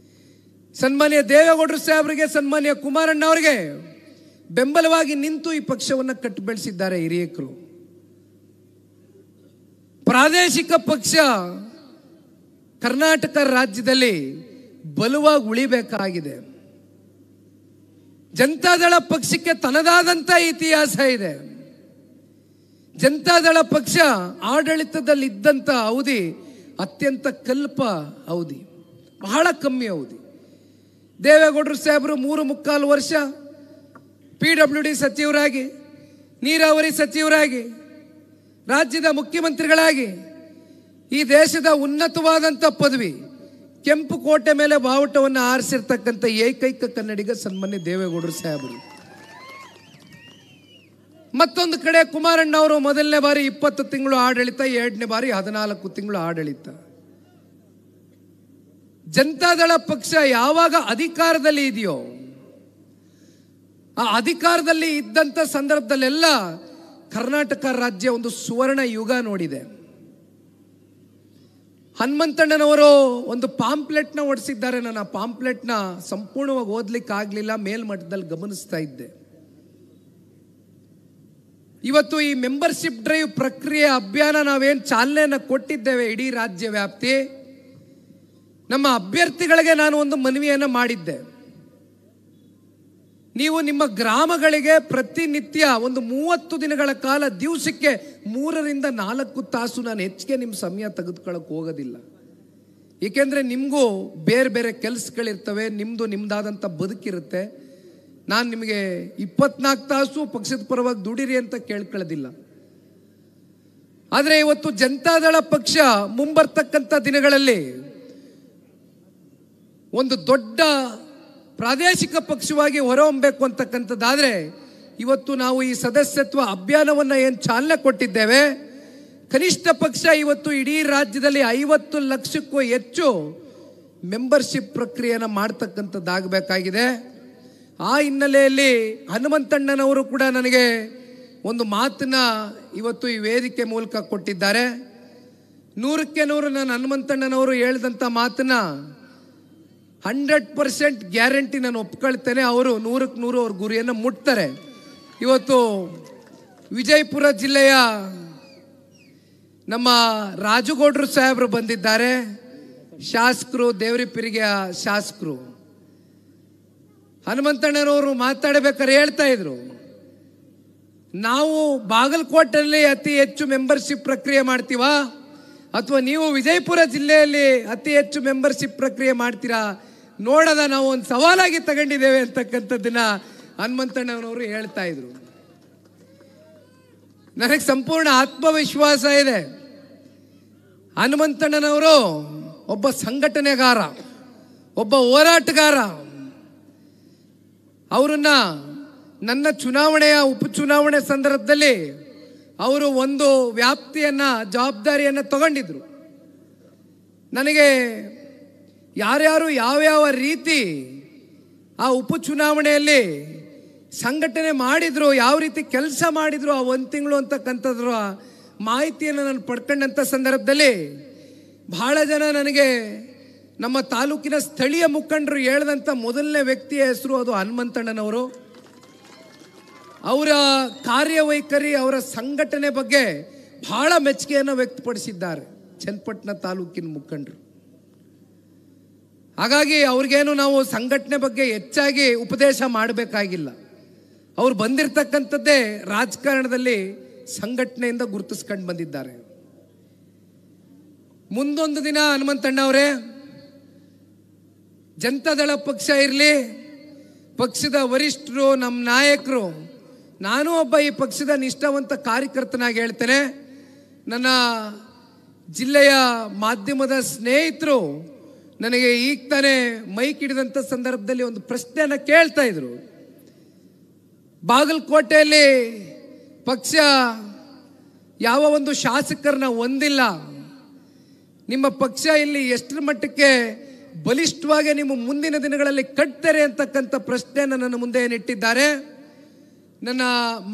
ಸನ್ಮಾನ್ಯ ದೇವೇಗೌಡರು ಸಾಹೇಬರಿಗೆ, ಸನ್ಮಾನ್ಯ ಕುಮಾರಣ್ಣ ಅವರಿಗೆ ಬೆಂಬಲವಾಗಿ ನಿಂತು ಈ ಪಕ್ಷವನ್ನು ಕಟ್ಟು ಬೆಳೆಸಿದ್ದಾರೆ ಹಿರಿಯಕರು. ಪ್ರಾದೇಶಿಕ ಪಕ್ಷ ಕರ್ನಾಟಕ ರಾಜ್ಯದಲ್ಲಿ ಬಲವಾಗಿ ಉಳಿಬೇಕಾಗಿದೆ. ಜನತಾದಳ ಪಕ್ಷಕ್ಕೆ ತನ್ನದಾದಂಥ ಇತಿಹಾಸ ಇದೆ. ಜನತಾದಳ ಪಕ್ಷ ಆಡಳಿತದಲ್ಲಿ ಇದ್ದಂಥ ಅವಧಿ ಅತ್ಯಂತ ಕಲ್ಪ ಅವಧಿ, ಬಹಳ ಕಮ್ಮಿ ಅವಧಿ. ದೇವೇಗೌಡರು ಸಾಹೇಬರು 3.25 ವರ್ಷ PWD ಸಚಿವರಾಗಿ, ನೀರಾವರಿ ಸಚಿವರಾಗಿ, ರಾಜ್ಯದ ಮುಖ್ಯಮಂತ್ರಿಗಳಾಗಿ, ಈ ದೇಶದ ಉನ್ನತವಾದಂಥ ಪದವಿ ಕೆಂಪು ಕೋಟೆ ಮೇಲೆ ಬಾವುಟವನ್ನು ಆರಿಸಿರ್ತಕ್ಕಂಥ ಏಕೈಕ ಕನ್ನಡಿಗ ಸನ್ಮಾನ್ಯ ದೇವೇಗೌಡರು ಸಾಹೇಬರು. ಮತ್ತೊಂದು ಕಡೆ ಕುಮಾರಣ್ಣ ಅವರು ಮೊದಲನೇ ಬಾರಿ 20 ತಿಂಗಳು ಆಡಳಿತ, ಎರಡನೇ ಬಾರಿ 14 ತಿಂಗಳು ಆಡಳಿತ. ಜನತಾದಳ ಪಕ್ಷ ಯಾವಾಗ ಅಧಿಕಾರದಲ್ಲಿ ಇದೆಯೋ ಆ ಅಧಿಕಾರದಲ್ಲಿ ಇದ್ದಂಥ ಸಂದರ್ಭದಲ್ಲೆಲ್ಲ ಕರ್ನಾಟಕ ರಾಜ್ಯ ಒಂದು ಸುವರ್ಣ ಯುಗ ನೋಡಿದೆ. ಹನುಮಂತಣ್ಣನವರು ಒಂದು ಪಾಂಪ್ಲೆಟ್ನ ಹೊಡಿಸಿದ್ದಾರೆ. ನಾನು ಆ ಪಾಂಪ್ಲೆಟ್ನ ಸಂಪೂರ್ಣವಾಗಿ ಓದ್ಲಿಕ್ಕೆ ಆಗಲಿಲ್ಲ, ಮೇಲ್ಮಟ್ಟದಲ್ಲಿ ಗಮನಿಸ್ತಾ ಇದ್ದೆ. ಇವತ್ತು ಈ ಮೆಂಬರ್ಶಿಪ್ ಡ್ರೈವ್ ಪ್ರಕ್ರಿಯೆ ಅಭಿಯಾನ ನಾವೇನು ಚಾಲನೆಯನ್ನು ಕೊಟ್ಟಿದ್ದೇವೆ ಇಡೀ ರಾಜ್ಯ ವ್ಯಾಪ್ತಿ, ನಮ್ಮ ಅಭ್ಯರ್ಥಿಗಳಿಗೆ ನಾನು ಒಂದು ಮನವಿಯನ್ನು ಮಾಡಿದ್ದೆ. ನೀವು ನಿಮ್ಮ ಗ್ರಾಮಗಳಿಗೆ ಪ್ರತಿನಿತ್ಯ ಒಂದು 30 ದಿನಗಳ ಕಾಲ ದಿವಸಕ್ಕೆ 3 ರಿಂದ 4 ತಾಸು ನಾನು ಹೆಚ್ಚಿಗೆ ನಿಮ್ಮ ಸಮಯ ತೆಗೆದುಕೊಳ್ಳಕ್ಕೆ ಹೋಗೋದಿಲ್ಲ. ಏಕೆಂದರೆ ನಿಮಗೂ ಬೇರೆ ಬೇರೆ ಕೆಲಸಗಳಿರ್ತವೆ, ನಿಮ್ಮದಾದಂಥ ಬದುಕಿರುತ್ತೆ. ನಾನು ನಿಮಗೆ 24 ತಾಸು ಪಕ್ಷದ ಪರವಾಗಿ ದುಡಿರಿ ಅಂತ ಕೇಳ್ಕೊಳ್ಳೋದಿಲ್ಲ. ಆದರೆ ಇವತ್ತು ಜನತಾದಳ ಪಕ್ಷ ಮುಂಬರ್ತಕ್ಕಂಥ ದಿನಗಳಲ್ಲಿ ಒಂದು ದೊಡ್ಡ ಪ್ರಾದೇಶಿಕ ಪಕ್ಷವಾಗಿ ಹೊರಹೊಮ್ಮಬೇಕು ಅಂತಕ್ಕಂಥದ್ದಾದರೆ ಇವತ್ತು ನಾವು ಈ ಸದಸ್ಯತ್ವ ಅಭಿಯಾನವನ್ನು ಏನು ಚಾಲನೆ ಕೊಟ್ಟಿದ್ದೇವೆ, ಕನಿಷ್ಠ ಪಕ್ಷ ಇವತ್ತು ಇಡೀ ರಾಜ್ಯದಲ್ಲಿ 50 ಲಕ್ಷಕ್ಕೂ ಹೆಚ್ಚು ಮೆಂಬರ್ಶಿಪ್ ಪ್ರಕ್ರಿಯೆಯನ್ನು ಮಾಡ್ತಕ್ಕಂಥದ್ದಾಗಬೇಕಾಗಿದೆ. ಆ ಹಿನ್ನೆಲೆಯಲ್ಲಿ ಹನುಮಂತಣ್ಣನವರು ಕೂಡ ನನಗೆ ಒಂದು ಮಾತನ್ನ ಇವತ್ತು ಈ ವೇದಿಕೆ ಮೂಲಕ ಕೊಟ್ಟಿದ್ದಾರೆ. 100ಕ್ಕೆ 100 ನಾನು ಹನುಮಂತಣ್ಣನವರು ಹೇಳಿದಂಥ ಮಾತನ್ನ 100% ಗ್ಯಾರಂಟಿ ನಾನು ಒಪ್ಕೊಳ್ತೇನೆ. ಅವರು 100ಕ್ಕೆ 100 ಅವ್ರ ಗುರಿಯನ್ನು ಮುಟ್ತಾರೆ. ಇವತ್ತು ವಿಜಯಪುರ ಜಿಲ್ಲೆಯ ನಮ್ಮ ರಾಜುಗೌಡರು ಸಾಹೇಬರು ಬಂದಿದ್ದಾರೆ, ಶಾಸಕರು, ದೇವರಿಪಿರಿಗೆಯ ಶಾಸಕರು. ಹನುಮಂತಣ್ಣನವರು ಮಾತಾಡಬೇಕಾದ್ರೆ ಹೇಳ್ತಾ ಇದ್ರು, ನಾವು ಬಾಗಲಕೋಟೆಯಲ್ಲಿ ಅತಿ ಹೆಚ್ಚು ಮೆಂಬರ್ಶಿಪ್ ಪ್ರಕ್ರಿಯೆ ಮಾಡ್ತೀವ ಅಥವಾ ನೀವು ವಿಜಯಪುರ ಜಿಲ್ಲೆಯಲ್ಲಿ ಅತಿ ಹೆಚ್ಚು ಮೆಂಬರ್ಶಿಪ್ ಪ್ರಕ್ರಿಯೆ ಮಾಡ್ತೀರಾ ನೋಡೋದ, ನಾವು ಒಂದು ಸವಾಲಾಗಿ ತಗೊಂಡಿದ್ದೇವೆ ಅಂತಕ್ಕಂಥದ್ದನ್ನ ಹನುಮಂತಣ್ಣನವರು ಹೇಳ್ತಾ ಇದ್ರು. ನನಗೆ ಸಂಪೂರ್ಣ ಆತ್ಮವಿಶ್ವಾಸ ಇದೆ. ಹನುಮಂತಣ್ಣನವರು ಒಬ್ಬ ಸಂಘಟನೆಗಾರ, ಒಬ್ಬ ಹೋರಾಟಗಾರ. ಅವರನ್ನ ನನ್ನ ಚುನಾವಣೆಯ ಉಪಚುನಾವಣೆ ಸಂದರ್ಭದಲ್ಲಿ ಅವರು ಒಂದು ವ್ಯಾಪ್ತಿಯನ್ನ, ಜವಾಬ್ದಾರಿಯನ್ನು ತಗೊಂಡಿದ್ರು. ನನಗೆ ಯಾರ್ಯಾರು ಯಾವ್ಯಾವ ರೀತಿ ಆ ಉಪಚುನಾವಣೆಯಲ್ಲಿ ಸಂಘಟನೆ ಮಾಡಿದ್ರು, ಯಾವ ರೀತಿ ಕೆಲಸ ಮಾಡಿದ್ರು ಆ 1 ತಿಂಗಳು ಅಂತಕ್ಕಂಥದ್ರ ಮಾಹಿತಿಯನ್ನು ನಾನು ಪಡ್ಕೊಂಡಂಥ ಸಂದರ್ಭದಲ್ಲಿ ಬಹಳ ಜನ ನನಗೆ ನಮ್ಮ ತಾಲೂಕಿನ ಸ್ಥಳೀಯ ಮುಖಂಡರು ಹೇಳಿದಂಥ ಮೊದಲನೇ ವ್ಯಕ್ತಿಯ ಹೆಸರು ಅದು ಹನುಮಂತಣ್ಣನವರು. ಅವರ ಕಾರ್ಯವೈಖರಿ, ಅವರ ಸಂಘಟನೆ ಬಗ್ಗೆ ಬಹಳ ಮೆಚ್ಚುಗೆಯನ್ನು ವ್ಯಕ್ತಪಡಿಸಿದ್ದಾರೆ ಚನ್ನಪಟ್ಟಣ ತಾಲೂಕಿನ ಮುಖಂಡರು. ಹಾಗಾಗಿ ಅವ್ರಿಗೇನು ನಾವು ಸಂಘಟನೆ ಬಗ್ಗೆ ಹೆಚ್ಚಾಗಿ ಉಪದೇಶ ಮಾಡಬೇಕಾಗಿಲ್ಲ. ಅವ್ರು ಬಂದಿರತಕ್ಕಂಥದ್ದೇ ರಾಜಕಾರಣದಲ್ಲಿ ಸಂಘಟನೆಯಿಂದ ಗುರುತಿಸ್ಕೊಂಡು ಬಂದಿದ್ದಾರೆ. ಮುಂದೊಂದು ದಿನ ಹನುಮಂತಣ್ಣ ಅವರೇ, ಜನತಾದಳ ಪಕ್ಷ ಇರಲಿ, ಪಕ್ಷದ ವರಿಷ್ಠರು, ನಮ್ಮ ನಾಯಕರು, ನಾನು ಒಬ್ಬ ಈ ಪಕ್ಷದ ನಿಷ್ಠಾವಂತ ಕಾರ್ಯಕರ್ತನಾಗಿ ಹೇಳ್ತೇನೆ. ನನ್ನ ಜಿಲ್ಲೆಯ ಮಾಧ್ಯಮದ ಸ್ನೇಹಿತರು ನನಗೆ ಈಗ ತಾನೇ ಮೈಕ್ ಹಿಡಿದಂಥ ಸಂದರ್ಭದಲ್ಲಿ ಒಂದು ಪ್ರಶ್ನೆಯನ್ನು ಕೇಳ್ತಾ ಇದ್ರು. ಬಾಗಲಕೋಟೆಯಲ್ಲಿ ಪಕ್ಷ ಯಾವ ಒಂದು ಶಾಸಕರನ್ನ ಹೊಂದಿಲ್ಲ, ನಿಮ್ಮ ಪಕ್ಷ ಇಲ್ಲಿ ಎಷ್ಟರ ಮಟ್ಟಕ್ಕೆ ಬಲಿಷ್ಠವಾಗಿ ನಿಮ್ಮ ಮುಂದಿನ ದಿನಗಳಲ್ಲಿ ಕಟ್ತಾರೆ ಅಂತಕ್ಕಂಥ ಪ್ರಶ್ನೆಯನ್ನು ನನ್ನ ಮುಂದೆ ಏನಿಟ್ಟಿದ್ದಾರೆ. ನನ್ನ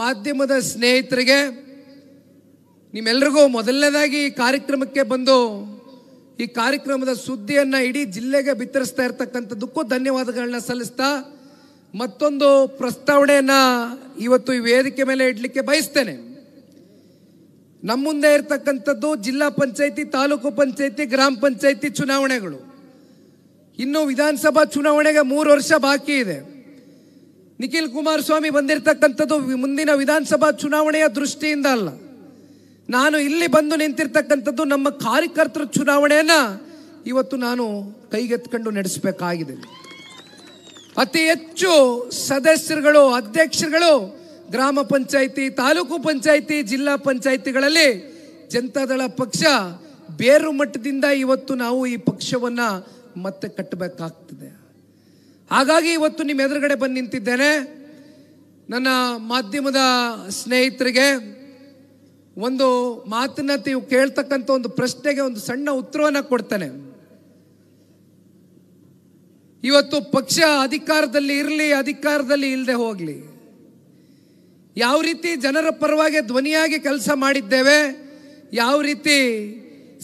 ಮಾಧ್ಯಮದ ಸ್ನೇಹಿತರಿಗೆ, ನಿಮ್ಮೆಲ್ಲರಿಗೂ ಮೊದಲನೇದಾಗಿ ಈ ಕಾರ್ಯಕ್ರಮಕ್ಕೆ ಬಂದು ಈ ಕಾರ್ಯಕ್ರಮದ ಸುದ್ದಿಯನ್ನು ಇಡೀ ಜಿಲ್ಲೆಗೆ ಬಿತ್ತರಿಸ್ತಾ ಇರ್ತಕ್ಕಂಥದ್ದಕ್ಕೂ ಧನ್ಯವಾದಗಳನ್ನ ಸಲ್ಲಿಸ್ತಾ ಮತ್ತೊಂದು ಪ್ರಸ್ತಾವನೆಯನ್ನು ಇವತ್ತು ಈ ವೇದಿಕೆ ಮೇಲೆ ಇಡಲಿಕ್ಕೆ ಬಯಸ್ತೇನೆ. ನಮ್ಮ ಮುಂದೆ ಇರ್ತಕ್ಕಂಥದ್ದು ಜಿಲ್ಲಾ ಪಂಚಾಯತಿ, ತಾಲೂಕು ಪಂಚಾಯತಿ, ಗ್ರಾಮ ಪಂಚಾಯತಿ ಚುನಾವಣೆಗಳು. ಇನ್ನು ವಿಧಾನಸಭಾ ಚುನಾವಣೆಗೆ 3 ವರ್ಷ ಬಾಕಿ ಇದೆ. ನಿಖಿಲ್ ಕುಮಾರಸ್ವಾಮಿ ಬಂದಿರತಕ್ಕಂಥದ್ದು ಮುಂದಿನ ವಿಧಾನಸಭಾ ಚುನಾವಣೆಯ ದೃಷ್ಟಿಯಿಂದ ಅಲ್ಲ. ನಾನು ಇಲ್ಲಿ ಬಂದು ನಿಂತಿರ್ತಕ್ಕಂಥದ್ದು ನಮ್ಮ ಕಾರ್ಯಕರ್ತರ ಚುನಾವಣೆಯನ್ನ ಇವತ್ತು ನಾನು ಕೈಗೆತ್ಕೊಂಡು ನಡೆಸಬೇಕಾಗಿದೆ. ಅತಿ ಹೆಚ್ಚು ಸದಸ್ಯರುಗಳು, ಅಧ್ಯಕ್ಷರುಗಳು ಗ್ರಾಮ ಪಂಚಾಯಿತಿ, ತಾಲೂಕು ಪಂಚಾಯಿತಿ, ಜಿಲ್ಲಾ ಪಂಚಾಯಿತಿಗಳಲ್ಲಿ ಜನತಾದಳ ಪಕ್ಷ ಬೇರು ಮಟ್ಟದಿಂದ ಇವತ್ತು ನಾವು ಈ ಪಕ್ಷವನ್ನ ಮತ್ತೆ ಕಟ್ಟಬೇಕಾಗ್ತದೆ. ಹಾಗಾಗಿ ಇವತ್ತು ನಿಮ್ಮ ಎದುರುಗಡೆ ಬಂದು ನಿಂತಿದ್ದೇನೆ. ನನ್ನ ಮಾಧ್ಯಮದ ಸ್ನೇಹಿತರಿಗೆ ಒಂದು ಮಾತನ್ನ ನೀವು ಕೇಳ್ತಕ್ಕಂಥ ಒಂದು ಪ್ರಶ್ನೆಗೆ ಒಂದು ಸಣ್ಣ ಉತ್ತರವನ್ನು ಕೊಡ್ತೇನೆ. ಇವತ್ತು ಪಕ್ಷ ಅಧಿಕಾರದಲ್ಲಿ ಇರಲಿ, ಅಧಿಕಾರದಲ್ಲಿ ಇಲ್ಲದೆ ಹೋಗಲಿ, ಯಾವ ರೀತಿ ಜನರ ಪರವಾಗಿ ಧ್ವನಿಯಾಗಿ ಕೆಲಸ ಮಾಡಿದ್ದೇವೆ, ಯಾವ ರೀತಿ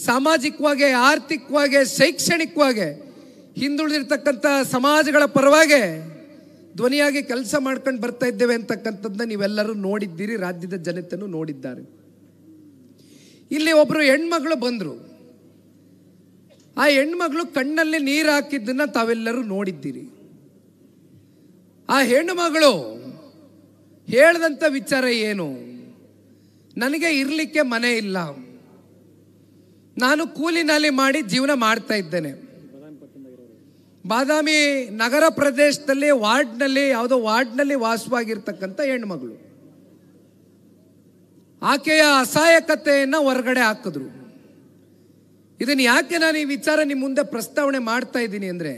ಸಾಮಾಜಿಕವಾಗಿ, ಆರ್ಥಿಕವಾಗಿ, ಶೈಕ್ಷಣಿಕವಾಗಿ ಹಿಂದುಳಿದಿರ್ತಕ್ಕಂಥ ಸಮಾಜಗಳ ಪರವಾಗಿ ಧ್ವನಿಯಾಗಿ ಕೆಲಸ ಮಾಡ್ಕೊಂಡು ಬರ್ತಾ ಇದ್ದೇವೆ ಅಂತಕ್ಕಂಥದ್ದನ್ನ ನೀವೆಲ್ಲರೂ ನೋಡಿದ್ದೀರಿ, ರಾಜ್ಯದ ಜನತೆನೂ ನೋಡಿದ್ದಾರೆ. ಇಲ್ಲಿ ಒಬ್ಬರು ಹೆಣ್ಮಗಳು ಬಂದರು. ಆ ಹೆಣ್ಮಗಳು ಕಣ್ಣಲ್ಲಿ ನೀರು ಹಾಕಿದ್ದನ್ನ ತಾವೆಲ್ಲರೂ ನೋಡಿದ್ದೀರಿ. ಆ ಹೆಣ್ಣುಮಗಳು ಹೇಳಿದಂಥ ವಿಚಾರ ಏನು? ನನಗೆ ಇರಲಿಕ್ಕೆ ಮನೆ ಇಲ್ಲ, ನಾನು ಕೂಲಿ ನಾಲಿ ಮಾಡಿ ಜೀವನ ಮಾಡ್ತಾ ಇದ್ದೇನೆ. ಬಾದಾಮಿ ನಗರ ಪ್ರದೇಶದಲ್ಲಿ ವಾರ್ಡ್ನಲ್ಲಿ, ಯಾವುದೋ ವಾರ್ಡ್ನಲ್ಲಿ ವಾಸವಾಗಿರ್ತಕ್ಕಂಥ ಹೆಣ್ಮಗಳು. ಆಕೆಯ ಅಸಹಾಯಕತೆಯನ್ನು ಹೊರಗಡೆ ಹಾಕಿದ್ರು. ಇದನ್ನು ಯಾಕೆ ನಾನು ಈ ವಿಚಾರ ನಿಮ್ಮ ಮುಂದೆ ಪ್ರಸ್ತಾವನೆ ಮಾಡ್ತಾ ಇದ್ದೀನಿ ಅಂದರೆ,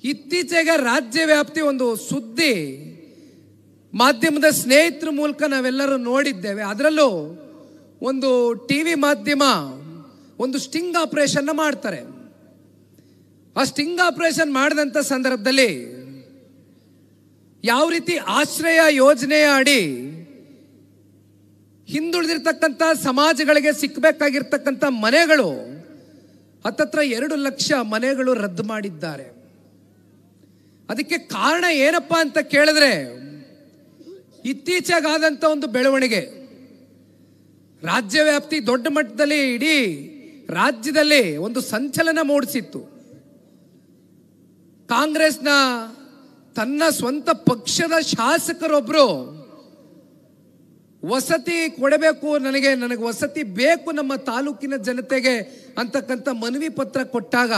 ಇತ್ತೀಚೆಗೆ ರಾಜ್ಯ ವ್ಯಾಪ್ತಿ ಒಂದು ಸುದ್ದಿ ಮಾಧ್ಯಮದ ಸ್ನೇಹಿತರ ಮೂಲಕ ನಾವೆಲ್ಲರೂ ನೋಡಿದ್ದೇವೆ. ಅದರಲ್ಲೂ ಒಂದು ಟಿವಿ ಮಾಧ್ಯಮ ಒಂದು ಸ್ಟಿಂಗ್ ಆಪರೇಷನ್ ಮಾಡ್ತಾರೆ. ಆ ಸ್ಟಿಂಗ್ ಆಪರೇಷನ್ ಮಾಡಿದಂಥ ಸಂದರ್ಭದಲ್ಲಿ ಯಾವ ರೀತಿ ಆಶ್ರಯ ಯೋಜನೆಯ ಅಡಿ ಹಿಂದುಳಿದಿರ್ತಕ್ಕಂಥ ಸಮಾಜಗಳಿಗೆ ಸಿಕ್ಕಬೇಕಾಗಿರ್ತಕ್ಕಂಥ ಮನೆಗಳು ಹತ್ತತ್ರ 2 ಲಕ್ಷ ಮನೆಗಳು ರದ್ದು ಮಾಡಿದ್ದಾರೆ. ಅದಕ್ಕೆ ಕಾರಣ ಏನಪ್ಪ ಅಂತ ಕೇಳಿದ್ರೆ, ಇತ್ತೀಚೆಗಾದಂಥ ಒಂದು ಬೆಳವಣಿಗೆ ರಾಜ್ಯ ವ್ಯಾಪ್ತಿ ದೊಡ್ಡ ಮಟ್ಟದಲ್ಲಿ ಇಡೀ ರಾಜ್ಯದಲ್ಲಿ ಒಂದು ಸಂಚಲನ ಮೂಡಿಸಿತ್ತು. ಕಾಂಗ್ರೆಸ್ನ ತನ್ನ ಸ್ವಂತ ಪಕ್ಷದ ಶಾಸಕರೊಬ್ಬರು ವಸತಿ ಕೊಡಬೇಕು, ನನಗೆ ವಸತಿ ಬೇಕು ನಮ್ಮ ತಾಲೂಕಿನ ಜನತೆಗೆ ಅಂತಕ್ಕಂಥ ಮನವಿ ಪತ್ರ ಕೊಟ್ಟಾಗ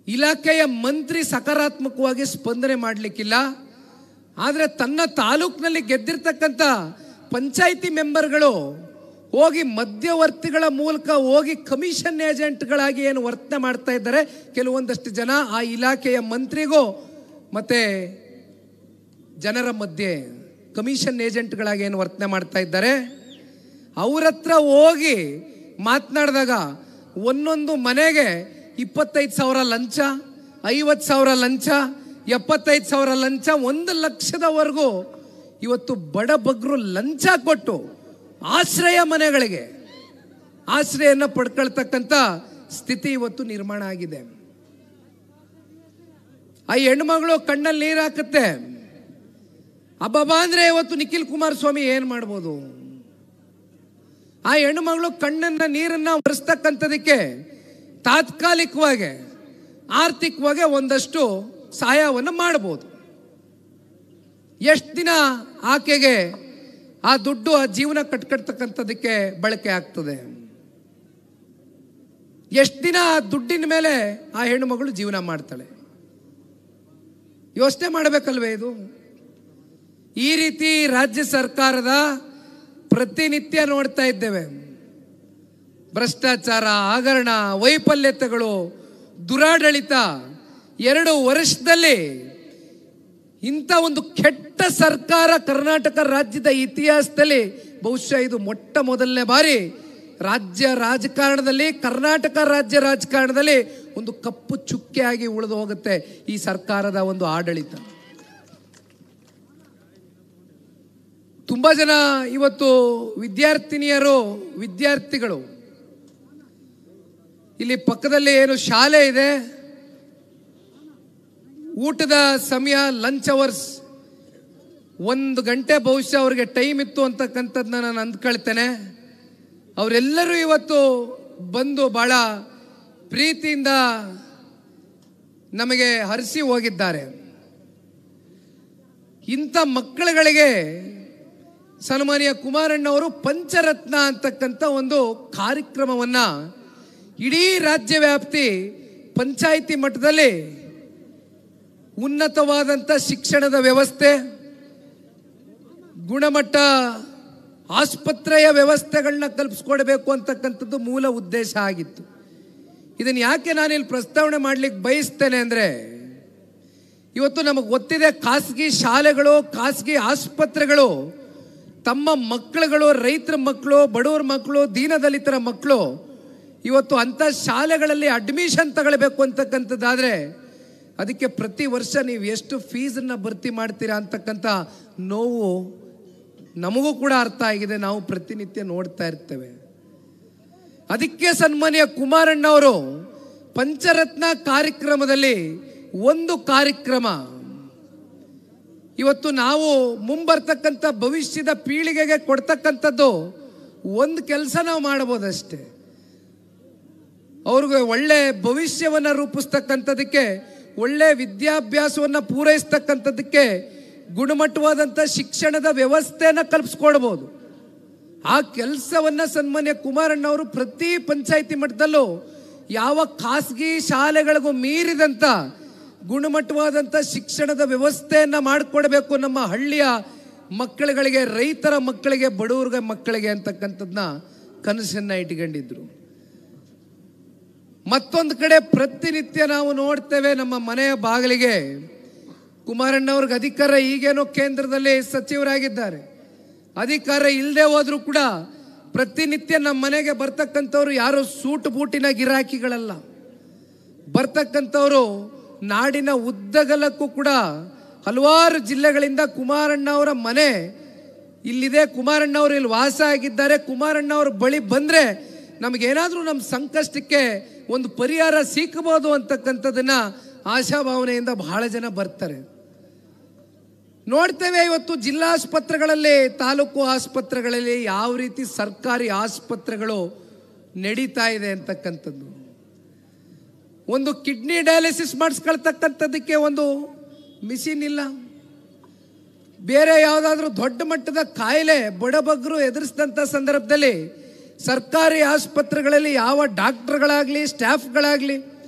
ಇಲಾಖೆಯ ಮಂತ್ರಿ ಸಕಾರಾತ್ಮಕವಾಗಿ ಸ್ಪಂದನೆ ಮಾಡಲಿಕ್ಕಿಲ್ಲ. ಆದರೆ ತನ್ನ ತಾಲೂಕಿನಲ್ಲಿ ಗೆದ್ದಿರ್ತಕ್ಕಂಥ ಪಂಚಾಯಿತಿ ಮೆಂಬರ್ಗಳು ಹೋಗಿ ಮಧ್ಯವರ್ತಿಗಳ ಮೂಲಕ ಹೋಗಿ ಕಮಿಷನ್ ಏಜೆಂಟ್ಗಳಾಗಿ ಏನು ವರ್ತನೆ ಮಾಡ್ತಾ ಇದ್ದಾರೆ ಕೆಲವೊಂದಷ್ಟು ಜನ, ಆ ಇಲಾಖೆಯ ಮಂತ್ರಿಗೂ ಮತ್ತೆ ಜನರ ಮಧ್ಯೆ ಕಮಿಷನ್ ಏಜೆಂಟ್ಗಳಾಗಿ ಏನು ವರ್ತನೆ ಮಾಡ್ತಾ ಇದ್ದಾರೆ, ಅವ್ರ ಹತ್ರ ಹೋಗಿ ಮಾತನಾಡಿದಾಗ ಒಂದೊಂದು ಮನೆಗೆ 25,000 ಲಂಚ, 50,000 ಲಂಚ, 75,000 ಲಂಚ, 1 ಲಕ್ಷದವರೆಗೂ ಇವತ್ತು ಬಡಬಗ್ರು ಲಂಚ ಕೊಟ್ಟು ಆಶ್ರಯ ಮನೆಗಳಿಗೆ ಆಶ್ರಯನ ಪಡ್ಕೊಳ್ತಕ್ಕಂಥ ಸ್ಥಿತಿ ಇವತ್ತು ನಿರ್ಮಾಣ ಆಗಿದೆ. ಆ ಹೆಣ್ಮಗಳು ಕಣ್ಣಲ್ಲಿ ನೀರು ಹಾಕುತ್ತೆ. ಅಬ್ಬಬ್ಬಾ ಅಂದ್ರೆ ಇವತ್ತು ನಿಖಿಲ್ ಕುಮಾರಸ್ವಾಮಿ ಏನ್ ಮಾಡ್ಬೋದು? ಆ ಹೆಣ್ಣುಮಗಳು ಕಣ್ಣನ್ನ ನೀರನ್ನ ಒರೆಸ್ತಕ್ಕಂಥದಕ್ಕೆ ತಾತ್ಕಾಲಿಕವಾಗಿ ಆರ್ಥಿಕವಾಗಿ ಒಂದಷ್ಟು ಸಹಾಯವನ್ನು ಮಾಡಬಹುದು. ಎಷ್ಟು ದಿನ ಆಕೆಗೆ ಆ ದುಡ್ಡು ಆ ಜೀವನ ಕಟ್ಕಟ್ತಕ್ಕಂಥದಕ್ಕೆ ಬಳಕೆ ಆಗ್ತದೆ? ಎಷ್ಟು ದಿನ ಆ ದುಡ್ಡಿನ ಮೇಲೆ ಆ ಹೆಣ್ಣು ಮಗಳು ಜೀವನ ಮಾಡ್ತಾಳೆ? ಯೋಚನೆ ಮಾಡಬೇಕಲ್ವೇ ಇದು? ಈ ರೀತಿ ರಾಜ್ಯ ಸರ್ಕಾರದ ಪ್ರತಿನಿತ್ಯ ನೋಡ್ತಾ ಇದ್ದೇವೆ. ಭ್ರಷ್ಟಾಚಾರ, ಹಗರಣ, ವೈಫಲ್ಯತೆಗಳು, ದುರಾಡಳಿತ. 2 ವರ್ಷದಲ್ಲಿ ಇಂಥ ಒಂದು ಕೆಟ್ಟ ಸರ್ಕಾರ ಕರ್ನಾಟಕ ರಾಜ್ಯದ ಇತಿಹಾಸದಲ್ಲಿ ಬಹುಶಃ ಇದು ಮೊಟ್ಟ ಮೊದಲನೇ ಬಾರಿ ರಾಜ್ಯ ರಾಜಕಾರಣದಲ್ಲಿ, ಕರ್ನಾಟಕ ರಾಜ್ಯ ರಾಜಕಾರಣದಲ್ಲಿ ಒಂದು ಕಪ್ಪು ಚುಕ್ಕೆಯಾಗಿ ಉಳಿದು ಹೋಗುತ್ತೆ ಈ ಸರ್ಕಾರದ ಒಂದು ಆಡಳಿತ. ತುಂಬಾ ಜನ ಇವತ್ತು ವಿದ್ಯಾರ್ಥಿನಿಯರು, ವಿದ್ಯಾರ್ಥಿಗಳು ಇಲ್ಲಿ ಪಕ್ಕದಲ್ಲಿ ಏನು ಶಾಲೆ ಇದೆ, ಊಟದ ಸಮಯ, ಲಂಚ್ ಅವರ್ಸ್ 1 ಗಂಟೆ ಬಹುಶಃ ಅವ್ರಿಗೆ ಟೈಮ್ ಇತ್ತು ಅಂತಕ್ಕಂಥದ್ದನ್ನ ನಾನು ಅಂದ್ಕೊಳ್ತೇನೆ. ಅವರೆಲ್ಲರೂ ಇವತ್ತು ಬಂದು ಬಹಳ ಪ್ರೀತಿಯಿಂದ ನಮಗೆ ಹರಿಸಿ ಹೋಗಿದ್ದಾರೆ. ಇಂಥ ಮಕ್ಕಳುಗಳಿಗೆ ಸನ್ಮಾನ್ಯ ಕುಮಾರಣ್ಣವರು ಪಂಚರತ್ನ ಅಂತಕ್ಕಂಥ ಒಂದು ಕಾರ್ಯಕ್ರಮವನ್ನ ಇಡೀ ರಾಜ್ಯ ವ್ಯಾಪ್ತಿ ಪಂಚಾಯಿತಿ ಮಟ್ಟದಲ್ಲಿ ಉನ್ನತವಾದಂಥ ಶಿಕ್ಷಣದ ವ್ಯವಸ್ಥೆ, ಗುಣಮಟ್ಟ ಆಸ್ಪತ್ರೆಯ ವ್ಯವಸ್ಥೆಗಳನ್ನ ಕಲ್ಪಿಸ್ಕೊಡ್ಬೇಕು ಅಂತಕ್ಕಂಥದ್ದು ಮೂಲ ಉದ್ದೇಶ ಆಗಿತ್ತು. ಇದನ್ನು ಯಾಕೆ ನಾನಿಲ್ಲಿ ಪ್ರಸ್ತಾವನೆ ಮಾಡ್ಲಿಕ್ಕೆ ಬಯಸ್ತೇನೆ ಅಂದರೆ, ಇವತ್ತು ನಮಗೆ ಗೊತ್ತಿದೆ ಖಾಸಗಿ ಶಾಲೆಗಳು, ಖಾಸಗಿ ಆಸ್ಪತ್ರೆಗಳು ತಮ್ಮ ಮಕ್ಕಳುಗಳು, ರೈತರ ಮಕ್ಕಳು, ಬಡವರ ಮಕ್ಕಳು, ದೀನದಲಿತರ ಮಕ್ಕಳು ಇವತ್ತು ಅಂಥ ಶಾಲೆಗಳಲ್ಲಿ ಅಡ್ಮಿಷನ್ ತಗೊಳ್ಬೇಕು ಅಂತಕ್ಕಂಥದ್ದಾದರೆ ಅದಕ್ಕೆ ಪ್ರತಿ ವರ್ಷ ನೀವು ಎಷ್ಟು ಫೀಸನ್ನು ಭರ್ತಿ ಮಾಡ್ತೀರಾ ಅಂತಕ್ಕಂಥ ನೋವು ನಮಗೂ ಕೂಡ ಅರ್ಥ ಆಗಿದೆ. ನಾವು ಪ್ರತಿನಿತ್ಯ ನೋಡ್ತಾ ಇರ್ತೇವೆ. ಅದಕ್ಕೆ ಸನ್ಮಾನ್ಯ ಕುಮಾರಣ್ಣವರು ಪಂಚರತ್ನ ಕಾರ್ಯಕ್ರಮದಲ್ಲಿ ಒಂದು ಕಾರ್ಯಕ್ರಮ ಇವತ್ತು ನಾವು ಮುಂಬರ್ತಕ್ಕಂಥ ಭವಿಷ್ಯದ ಪೀಳಿಗೆಗೆ ಕೊಡ್ತಕ್ಕಂಥದ್ದು ಒಂದು ಕೆಲಸ ನಾವು ಮಾಡಬಹುದಷ್ಟೇ. ಅವ್ರಿಗೆ ಒಳ್ಳೆ ಭವಿಷ್ಯವನ್ನು ರೂಪಿಸ್ತಕ್ಕಂಥದಕ್ಕೆ, ಒಳ್ಳೆ ವಿದ್ಯಾಭ್ಯಾಸವನ್ನು ಪೂರೈಸ್ತಕ್ಕಂಥದ್ದಕ್ಕೆ ಗುಣಮಟ್ಟವಾದಂಥ ಶಿಕ್ಷಣದ ವ್ಯವಸ್ಥೆಯನ್ನು ಕಲ್ಪಿಸ್ಕೊಡ್ಬೋದು. ಆ ಕೆಲಸವನ್ನು ಸನ್ಮಾನ್ಯ ಕುಮಾರಣ್ಣವರು ಪ್ರತಿ ಪಂಚಾಯಿತಿ ಮಟ್ಟದಲ್ಲೂ ಯಾವ ಖಾಸಗಿ ಶಾಲೆಗಳಿಗೂ ಮೀರಿದಂಥ ಗುಣಮಟ್ಟವಾದಂಥ ಶಿಕ್ಷಣದ ವ್ಯವಸ್ಥೆಯನ್ನು ಮಾಡಿಕೊಡ್ಬೇಕು ನಮ್ಮ ಹಳ್ಳಿಯ ಮಕ್ಕಳುಗಳಿಗೆ, ರೈತರ ಮಕ್ಕಳಿಗೆ, ಬಡವರಿಗೆ ಮಕ್ಕಳಿಗೆ ಅಂತಕ್ಕಂಥದ್ದನ್ನ ಕನಸನ್ನು ಇಟ್ಕೊಂಡಿದ್ರು. ಮತ್ತೊಂದು ಕಡೆ ಪ್ರತಿನಿತ್ಯ ನಾವು ನೋಡ್ತೇವೆ ನಮ್ಮ ಮನೆಯ ಬಾಗಿಲಿಗೆ ಕುಮಾರಣ್ಣವ್ರಿಗೆ ಅಧಿಕಾರ, ಈಗೇನೋ ಕೇಂದ್ರದಲ್ಲಿ ಸಚಿವರಾಗಿದ್ದಾರೆ, ಅಧಿಕಾರ ಇಲ್ಲದೆ ಹೋದ್ರೂ ಕೂಡ ಪ್ರತಿನಿತ್ಯ ನಮ್ಮ ಮನೆಗೆ ಬರ್ತಕ್ಕಂಥವ್ರು ಯಾರೋ ಸೂಟು ಬೂಟಿನ ಗಿರಾಕಿಗಳಲ್ಲ. ಬರ್ತಕ್ಕಂಥವ್ರು ನಾಡಿನ ಉದ್ದಗಲಕ್ಕೂ ಕೂಡ ಹಲವಾರು ಜಿಲ್ಲೆಗಳಿಂದ ಕುಮಾರಣ್ಣವರ ಮನೆ ಇಲ್ಲಿದೆ, ಕುಮಾರಣ್ಣವರು ಇಲ್ಲಿ ವಾಸ ಆಗಿದ್ದಾರೆ, ಕುಮಾರಣ್ಣವ್ರ ಬಳಿ ಬಂದರೆ ನಮಗೇನಾದರೂ ನಮ್ಮ ಸಂಕಷ್ಟಕ್ಕೆ ಒಂದು ಪರಿಹಾರ ಸಿಕ್ಕಬಹುದು ಅಂತಕ್ಕಂಥದ್ದನ್ನ ಆಶಾಭಾವನೆಯಿಂದ ಬಹಳ ಜನ ಬರ್ತಾರೆ. ನೋಡ್ತೇವೆ ಇವತ್ತು ಜಿಲ್ಲಾಸ್ಪತ್ರೆಗಳಲ್ಲಿ, ತಾಲೂಕು ಆಸ್ಪತ್ರೆಗಳಲ್ಲಿ ಯಾವ ರೀತಿ ಸರ್ಕಾರಿ ಆಸ್ಪತ್ರೆಗಳು ನಡೀತಾ ಇದೆ ಅಂತಕ್ಕಂಥದ್ದು. ಒಂದು ಕಿಡ್ನಿ ಡಯಾಲಿಸಿಸ್ ಮಾಡಿಸ್ಕೊಳ್ತಕ್ಕಂಥದ್ದಕ್ಕೆ ಒಂದು ಮಿಷಿನ್ ಇಲ್ಲ. ಬೇರೆ ಯಾವುದಾದ್ರೂ ದೊಡ್ಡ ಮಟ್ಟದ ಕಾಯಿಲೆ ಬಡಬಗ್ಗರು ಎದುರಿಸಿದಂಥ ಸಂದರ್ಭದಲ್ಲಿ ಸರ್ಕಾರಿ ಆಸ್ಪತ್ರೆಗಳಲ್ಲಿ ಯಾವ ಡಾಕ್ಟರ್ಗಳಾಗಲಿ ಸ್ಟಾಫ್ಗಳಾಗಲಿ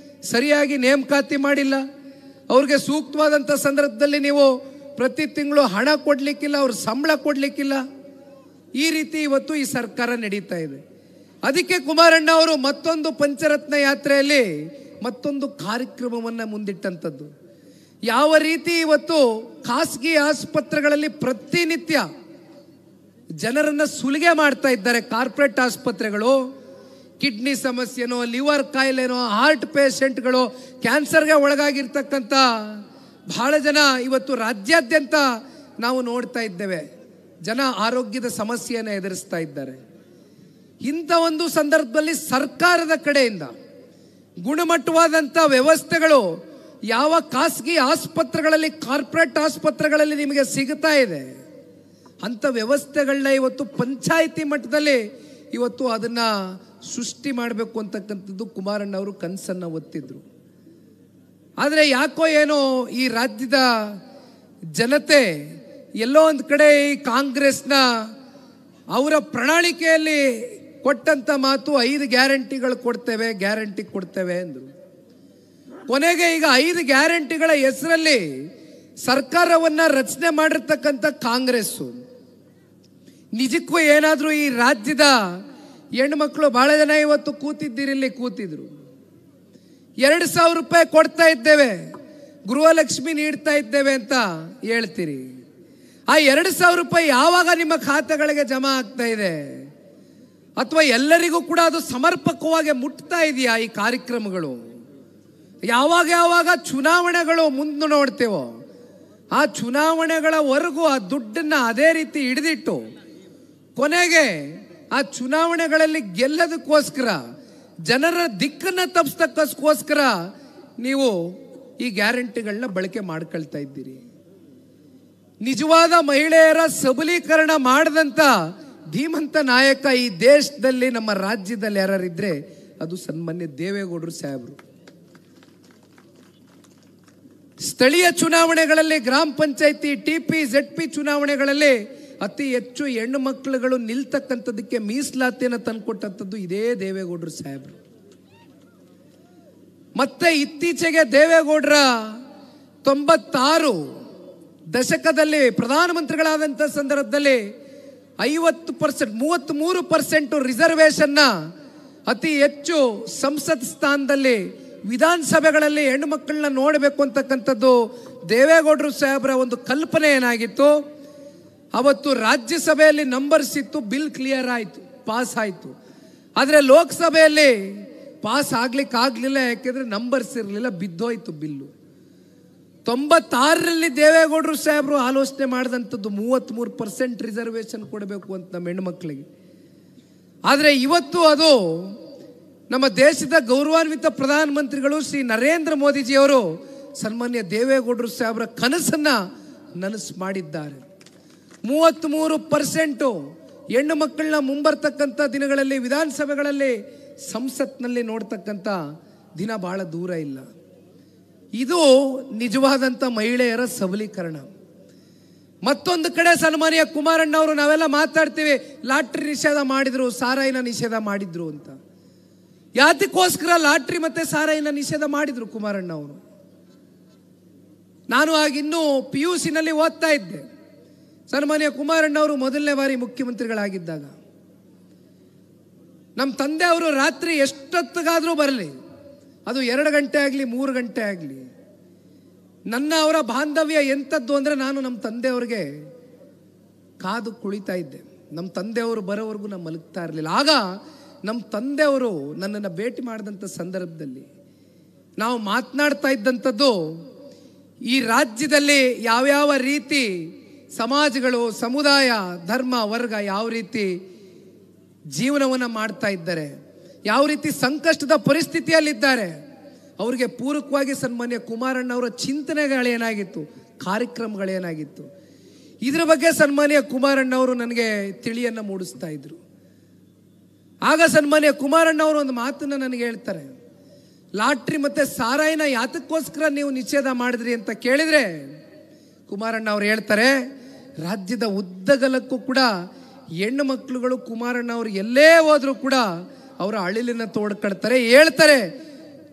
ಸರಿಯಾಗಿ ನೇಮಕಾತಿ ಮಾಡಿಲ್ಲ. ಅವ್ರಿಗೆ ಸೂಕ್ತವಾದಂಥ ಸಂದರ್ಭದಲ್ಲಿ ನೀವು ಪ್ರತಿ ತಿಂಗಳು ಹಣ ಕೊಡಲಿಕ್ಕಿಲ್ಲ, ಅವ್ರ ಸಂಬಳ ಕೊಡಲಿಕ್ಕಿಲ್ಲ. ಈ ರೀತಿ ಇವತ್ತು ಈ ಸರ್ಕಾರ ನಡೀತಾ ಇದೆ. ಅದಕ್ಕೆ ಕುಮಾರಣ್ಣ ಅವರು ಮತ್ತೊಂದು ಪಂಚರತ್ನ ಯಾತ್ರೆಯಲ್ಲಿ ಮತ್ತೊಂದು ಕಾರ್ಯಕ್ರಮವನ್ನು ಮುಂದಿಟ್ಟಂಥದ್ದು. ಯಾವ ರೀತಿ ಇವತ್ತು ಖಾಸಗಿ ಆಸ್ಪತ್ರೆಗಳಲ್ಲಿ ಪ್ರತಿನಿತ್ಯ ಜನರನ್ನು ಸುಲಿಗೆ ಮಾಡ್ತಾ ಇದ್ದಾರೆ. ಕಾರ್ಪೊರೇಟ್ ಆಸ್ಪತ್ರೆಗಳು ಕಿಡ್ನಿ ಸಮಸ್ಯೆನೋ, ಲಿವರ್ ಕಾಯಿಲೆನೋ, ಹಾರ್ಟ್ ಪೇಷಂಟ್ಗಳು, ಕ್ಯಾನ್ಸರ್ಗೆ ಒಳಗಾಗಿರ್ತಕ್ಕಂಥ ಬಹಳ ಜನ ಇವತ್ತು ರಾಜ್ಯಾದ್ಯಂತ ನಾವು ನೋಡ್ತಾ ಇದ್ದೇವೆ. ಜನ ಆರೋಗ್ಯದ ಸಮಸ್ಯೆಯನ್ನು ಎದುರಿಸ್ತಾ ಇದ್ದಾರೆ. ಇಂಥ ಒಂದು ಸಂದರ್ಭದಲ್ಲಿ ಸರ್ಕಾರದ ಕಡೆಯಿಂದ ಗುಣಮಟ್ಟವಾದಂಥ ವ್ಯವಸ್ಥೆಗಳು ಯಾವ ಖಾಸಗಿ ಆಸ್ಪತ್ರೆಗಳಲ್ಲಿ, ಕಾರ್ಪೊರೇಟ್ ಆಸ್ಪತ್ರೆಗಳಲ್ಲಿ ನಿಮಗೆ ಸಿಗ್ತಾ ಇದೆ, ಅಂಥ ವ್ಯವಸ್ಥೆಗಳನ್ನ ಇವತ್ತು ಪಂಚಾಯಿತಿ ಮಟ್ಟದಲ್ಲಿ ಇವತ್ತು ಅದನ್ನು ಸೃಷ್ಟಿ ಮಾಡಬೇಕು ಅಂತಕ್ಕಂಥದ್ದು ಕುಮಾರಣ್ಣವರು ಕನಸನ್ನು ಒತ್ತಿದ್ರು. ಆದರೆ ಯಾಕೋ ಏನೋ ಈ ರಾಜ್ಯದ ಜನತೆ ಎಲ್ಲೋ ಒಂದು ಕಡೆ ಈ ಕಾಂಗ್ರೆಸ್ನ ಅವರ ಪ್ರಣಾಳಿಕೆಯಲ್ಲಿ ಕೊಟ್ಟಂಥ ಮಾತು 5 ಗ್ಯಾರಂಟಿಗಳು ಕೊಡ್ತೇವೆ, ಗ್ಯಾರಂಟಿ ಕೊಡ್ತೇವೆ ಅಂದರು. ಕೊನೆಗೆ ಈಗ 5 ಗ್ಯಾರಂಟಿಗಳ ಹೆಸರಲ್ಲಿ ಸರ್ಕಾರವನ್ನು ರಚನೆ ಮಾಡಿರ್ತಕ್ಕಂಥ ಕಾಂಗ್ರೆಸ್ಸು ನಿಜಕ್ಕೂ ಏನಾದರೂ ಈ ರಾಜ್ಯದ ಹೆಣ್ಮಕ್ಳು ಬಹಳ ಜನ ಇವತ್ತು ಕೂತಿದ್ದೀರಿಲ್ಲಿ ಕೂತಿದ್ರು. 2,000 ರೂಪಾಯಿ ಕೊಡ್ತಾ ಇದ್ದೇವೆ, ಗೃಹಲಕ್ಷ್ಮಿ ನೀಡ್ತಾ ಇದ್ದೇವೆ ಅಂತ ಹೇಳ್ತೀರಿ. ಆ 2,000 ರೂಪಾಯಿ ಯಾವಾಗ ನಿಮ್ಮ ಖಾತೆಗಳಿಗೆ ಜಮಾ ಆಗ್ತಾ ಇದೆ? ಅಥವಾ ಎಲ್ಲರಿಗೂ ಕೂಡ ಅದು ಸಮರ್ಪಕವಾಗಿ ಮುಟ್ತಾ ಇದೆಯಾ ಈ ಕಾರ್ಯಕ್ರಮಗಳು? ಯಾವಾಗ ಚುನಾವಣೆಗಳು ಮುಂದೆ ನೋಡ್ತೇವೋ ಆ ಚುನಾವಣೆಗಳವರೆಗೂ ಆ ದುಡ್ಡನ್ನು ಅದೇ ರೀತಿ ಹಿಡಿದಿಟ್ಟು ಕೊನೆಗೆ ಆ ಚುನಾವಣೆಗಳಲ್ಲಿ ಗೆಲ್ಲೋದಕ್ಕೋಸ್ಕರ, ಜನರ ದಿಕ್ಕನ್ನು ತಪ್ಪಿಸ್ತಕ್ಕೋಸ್ಕರ ನೀವು ಈ ಗ್ಯಾರಂಟಿಗಳನ್ನ ಬಳಕೆ ಮಾಡ್ಕೊಳ್ತಾ ಇದ್ದೀರಿ. ನಿಜವಾದ ಮಹಿಳೆಯರ ಸಬಲೀಕರಣ ಮಾಡಿದಂಥ ಧೀಮಂತ ನಾಯಕ ಈ ದೇಶದಲ್ಲಿ, ನಮ್ಮ ರಾಜ್ಯದಲ್ಲಿ ಯಾರಿದ್ರೆ ಅದು ಸನ್ಮಾನ್ಯ ದೇವೇಗೌಡರು ಸಾಹೇಬರು. ಸ್ಥಳೀಯ ಚುನಾವಣೆಗಳಲ್ಲಿ, ಗ್ರಾಮ ಪಂಚಾಯಿತಿ, TP, ZP ಚುನಾವಣೆಗಳಲ್ಲಿ ಅತಿ ಹೆಚ್ಚು ಹೆಣ್ಣು ಮಕ್ಕಳುಗಳು ನಿಲ್ತಕ್ಕಂಥದ್ದಕ್ಕೆ ಮೀಸಲಾತಿಯನ್ನು ತಂದುಕೊಟ್ಟಂಥದ್ದು ಇದೇ ದೇವೇಗೌಡರು ಸಾಹೇಬರು. ಮತ್ತೆ ಇತ್ತೀಚೆಗೆ ದೇವೇಗೌಡರ 96 ದಶಕದಲ್ಲಿ ಪ್ರಧಾನಮಂತ್ರಿಗಳಾದಂಥ ಸಂದರ್ಭದಲ್ಲಿ 50%, 33% ರಿಸರ್ವೇಶನ್ನ ಅತಿ ಹೆಚ್ಚು ಸಂಸತ್ ಸ್ಥಾನದಲ್ಲಿ ವಿಧಾನಸಭೆಗಳಲ್ಲಿ ಹೆಣ್ಣು ಮಕ್ಕಳನ್ನ ನೋಡಬೇಕು ಅಂತಕ್ಕಂಥದ್ದು ದೇವೇಗೌಡರು ಸಾಹೇಬರ ಒಂದು ಕಲ್ಪನೆ ಏನಾಗಿತ್ತು. ಅವತ್ತು ರಾಜ್ಯಸಭೆಯಲ್ಲಿ ನಂಬರ್ಸ್ ಇತ್ತು, ಬಿಲ್ ಕ್ಲಿಯರ್ ಆಯಿತು, ಪಾಸ್ ಆಯಿತು. ಆದರೆ ಲೋಕಸಭೆಯಲ್ಲಿ ಪಾಸ್ ಆಗ್ಲಿಕ್ಕಾಗಲಿಲ್ಲ, ಯಾಕೆಂದರೆ ನಂಬರ್ಸ್ ಇರಲಿಲ್ಲ, ಬಿದ್ದೋಯ್ತು ಬಿಲ್ಲು. 96ರಲ್ಲಿ ದೇವೇಗೌಡರು ಸಾಹೇಬರು ಆಲೋಚನೆ ಮಾಡಿದಂಥದ್ದು 33% ರಿಸರ್ವೇಶನ್ ಕೊಡಬೇಕು ಅಂತ ನಮ್ಮ ಹೆಣ್ಮಕ್ಳಿಗೆ. ಆದರೆ ಇವತ್ತು ಅದು ನಮ್ಮ ದೇಶದ ಗೌರವಾನ್ವಿತ ಪ್ರಧಾನಮಂತ್ರಿಗಳು ಶ್ರೀ ನರೇಂದ್ರ ಮೋದಿಜಿಯವರು ಸನ್ಮಾನ್ಯ ದೇವೇಗೌಡರು ಸಾಹೇಬರ ಕನಸನ್ನು ನನಸು ಮಾಡಿದ್ದಾರೆ. 33% ಹೆಣ್ಣು ಮಕ್ಕಳನ್ನ ಮುಂಬರ್ತಕ್ಕಂಥ ದಿನಗಳಲ್ಲಿ ವಿಧಾನಸಭೆಗಳಲ್ಲಿ, ಸಂಸತ್ನಲ್ಲಿ ನೋಡ್ತಕ್ಕಂಥ ದಿನ ಬಹಳ ದೂರ ಇಲ್ಲ. ಇದು ನಿಜವಾದಂಥ ಮಹಿಳೆಯರ ಸಬಲೀಕರಣ. ಮತ್ತೊಂದು ಕಡೆ ಸನ್ಮಾನ್ಯ ಕುಮಾರಣ್ಣವರು ನಾವೆಲ್ಲ ಮಾತಾಡ್ತೀವಿ, ಲಾಟ್ರಿ ನಿಷೇಧ ಮಾಡಿದ್ರು, ಸಾರಾಯಿನ ನಿಷೇಧ ಮಾಡಿದ್ರು ಅಂತ. ಯಾತಕ್ಕೋಸ್ಕರ ಲಾಟ್ರಿ ಮತ್ತೆ ಸಾರಾಯಿನ ನಿಷೇಧ ಮಾಡಿದ್ರು ಕುಮಾರಣ್ಣವರು? ನಾನು ಆಗ ಇನ್ನೂ PUCನಲ್ಲಿ ಓದ್ತಾ ಇದ್ದೆ. ಸನ್ಮಾನ್ಯ ಕುಮಾರಣ್ಣವರು ಮೊದಲನೇ ಬಾರಿ ಮುಖ್ಯಮಂತ್ರಿಗಳಾಗಿದ್ದಾಗ ನಮ್ಮ ತಂದೆ ಅವರು ರಾತ್ರಿ ಎಷ್ಟೊತ್ತಿಗಾದರೂ ಬರಲಿ, ಅದು 2 ಗಂಟೆ ಆಗಲಿ 3 ಗಂಟೆ ಆಗಲಿ. ನನ್ನ ಅವರ ಬಾಂಧವ್ಯ ಎಂಥದ್ದು ಅಂದರೆ, ನಾನು ನಮ್ಮ ತಂದೆಯವ್ರಿಗೆ ಕಾದು ಕುಳಿತಾ ಇದ್ದೆ. ನಮ್ಮ ತಂದೆಯವರು ಬರೋವರೆಗೂ ನಾನು ಮಲಗ್ತಾ ಇರಲಿಲ್ಲ. ಆಗ ನಮ್ಮ ತಂದೆಯವರು ನನ್ನನ್ನು ಭೇಟಿ ಮಾಡಿದಂಥ ಸಂದರ್ಭದಲ್ಲಿ ನಾವು ಮಾತನಾಡ್ತಾ ಇದ್ದಂಥದ್ದು, ಈ ರಾಜ್ಯದಲ್ಲಿ ಯಾವ್ಯಾವ ರೀತಿ ಸಮಾಜಗಳು, ಸಮುದಾಯ, ಧರ್ಮ, ವರ್ಗ ಯಾವ ರೀತಿ ಜೀವನವನ್ನು ಮಾಡ್ತಾ ಇದ್ದಾರೆ, ಯಾವ ರೀತಿ ಸಂಕಷ್ಟದ ಪರಿಸ್ಥಿತಿಯಲ್ಲಿದ್ದಾರೆ, ಅವರಿಗೆ ಪೂರಕವಾಗಿ ಸನ್ಮಾನ್ಯ ಕುಮಾರಣ್ಣವರ ಚಿಂತನೆಗಳೇನಾಗಿತ್ತು, ಕಾರ್ಯಕ್ರಮಗಳೇನಾಗಿತ್ತು, ಇದರ ಬಗ್ಗೆ ಸನ್ಮಾನ್ಯ ಕುಮಾರಣ್ಣವರು ನನಗೆ ತಿಳಿಯನ್ನು ಮೂಡಿಸ್ತಾ ಇದ್ರು. ಆಗ ಸನ್ಮಾನ್ಯ ಕುಮಾರಣ್ಣವರು ಒಂದು ಮಾತನ್ನು ನನಗೆ ಹೇಳ್ತಾರೆ, ಲಾಟ್ರಿ ಮತ್ತು ಸಾರಾಯಿನ ಯಾತಕ್ಕೋಸ್ಕರ ನೀವು ನಿಷೇಧ ಮಾಡಿದ್ರಿ ಅಂತ ಕೇಳಿದರೆ ಕುಮಾರಣ್ಣ ಅವರು ಹೇಳ್ತಾರೆ, ರಾಜ್ಯದ ಉದ್ದಗಲಕ್ಕೂ ಕೂಡ ಹೆಣ್ಣು ಮಕ್ಕಳುಗಳು ಕುಮಾರಣ್ಣ ಅವರು ಎಲ್ಲೇ ಹೋದರೂ ಕೂಡ ಅವರ ಅಳಿಲಿನ ತೋಡ್ಕೊಳ್ತಾರೆ, ಹೇಳ್ತಾರೆ,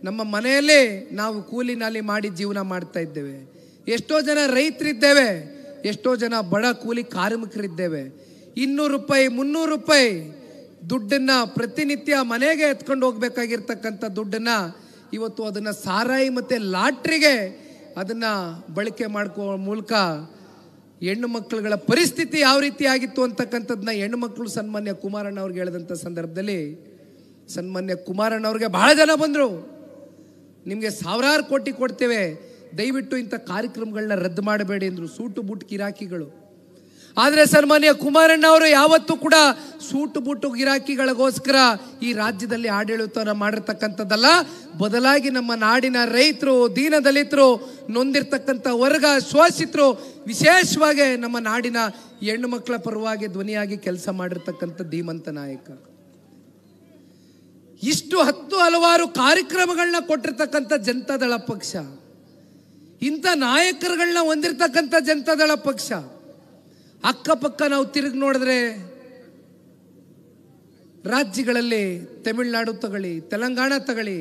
ನಮ್ಮ ಮನೆಯಲ್ಲೇ ನಾವು ಕೂಲಿ ನಾಲಿ ಮಾಡಿ ಜೀವನ ಮಾಡ್ತಾ ಇದ್ದೇವೆ, ಎಷ್ಟೋ ಜನ ರೈತರಿದ್ದೇವೆ, ಎಷ್ಟೋ ಜನ ಬಡ ಕೂಲಿ ಕಾರ್ಮಿಕರಿದ್ದೇವೆ, 200 ರೂಪಾಯಿ 300 ರೂಪಾಯಿ ದುಡ್ಡನ್ನು ಪ್ರತಿನಿತ್ಯ ಮನೆಗೆ ಎತ್ಕೊಂಡು ಹೋಗ್ಬೇಕಾಗಿರ್ತಕ್ಕಂಥ ದುಡ್ಡನ್ನು ಇವತ್ತು ಅದನ್ನು ಸಾರಾಯಿ ಮತ್ತು ಲಾಟ್ರಿಗೆ ಅದನ್ನು ಬಳಕೆ ಮಾಡ್ಕೋ ಮೂಲಕ ಹೆಣ್ಣು ಮಕ್ಕಳುಗಳ ಪರಿಸ್ಥಿತಿ ಯಾವ ರೀತಿ ಆಗಿತ್ತು ಅಂತಕ್ಕಂಥದ್ದನ್ನ ಹೆಣ್ಣು ಮಕ್ಕಳು ಸನ್ಮಾನ್ಯ ಕುಮಾರಣ್ಣ ಅವ್ರಿಗೆ ಹೇಳಿದಂಥ ಸಂದರ್ಭದಲ್ಲಿ ಸನ್ಮಾನ್ಯ ಕುಮಾರಣ್ಣ ಅವ್ರಿಗೆ ಬಹಳ ಜನ ಬಂದರು, ನಿಮಗೆ 1000 ಕೋಟಿ ಕೊಡ್ತೇವೆ, ದಯವಿಟ್ಟು ಇಂಥ ಕಾರ್ಯಕ್ರಮಗಳನ್ನ ರದ್ದು ಮಾಡಬೇಡಿ ಅಂದರು, ಸೂಟು ಬೂಟ್ ಗಿರಾಕಿಗಳು. ಆದರೆ ಸನ್ಮಾನ್ಯ ಕುಮಾರಣ್ಣ ಅವರು ಯಾವತ್ತೂ ಕೂಡ ಸೂಟು ಬೂಟು ಗಿರಾಕಿಗಳಿಗೋಸ್ಕರ ಈ ರಾಜ್ಯದಲ್ಲಿ ಆಡಳಿತವನ್ನು ಮಾಡಿರ್ತಕ್ಕಂಥದ್ದಲ್ಲ, ಬದಲಾಗಿ ನಮ್ಮ ನಾಡಿನ ರೈತರು, ದೀನದಲಿತರು, ನೊಂದಿರ್ತಕ್ಕಂಥ ವರ್ಗ, ಶೋಷಿತರು, ವಿಶೇಷವಾಗಿ ನಮ್ಮ ನಾಡಿನ ಹೆಣ್ಣು ಮಕ್ಕಳ ಪರವಾಗಿ ಧ್ವನಿಯಾಗಿ ಕೆಲಸ ಮಾಡಿರ್ತಕ್ಕಂಥ ಧೀಮಂತ ನಾಯಕ. ಇಷ್ಟು ಹಲವಾರು ಕಾರ್ಯಕ್ರಮಗಳನ್ನ ಕೊಟ್ಟಿರ್ತಕ್ಕಂಥ ಜನತಾದಳ ಪಕ್ಷ, ಇಂಥ ನಾಯಕರುಗಳನ್ನ ಹೊಂದಿರತಕ್ಕಂಥ ಜನತಾದಳ ಪಕ್ಷ. ಅಕ್ಕಪಕ್ಕ ನಾವು ತಿರುಗಿ ನೋಡಿದ್ರೆ ರಾಜ್ಯಗಳಲ್ಲಿ ತಮಿಳುನಾಡು ತಗೊಳ್ಳಿ, ತೆಲಂಗಾಣ ತಗೊಳ್ಳಿ,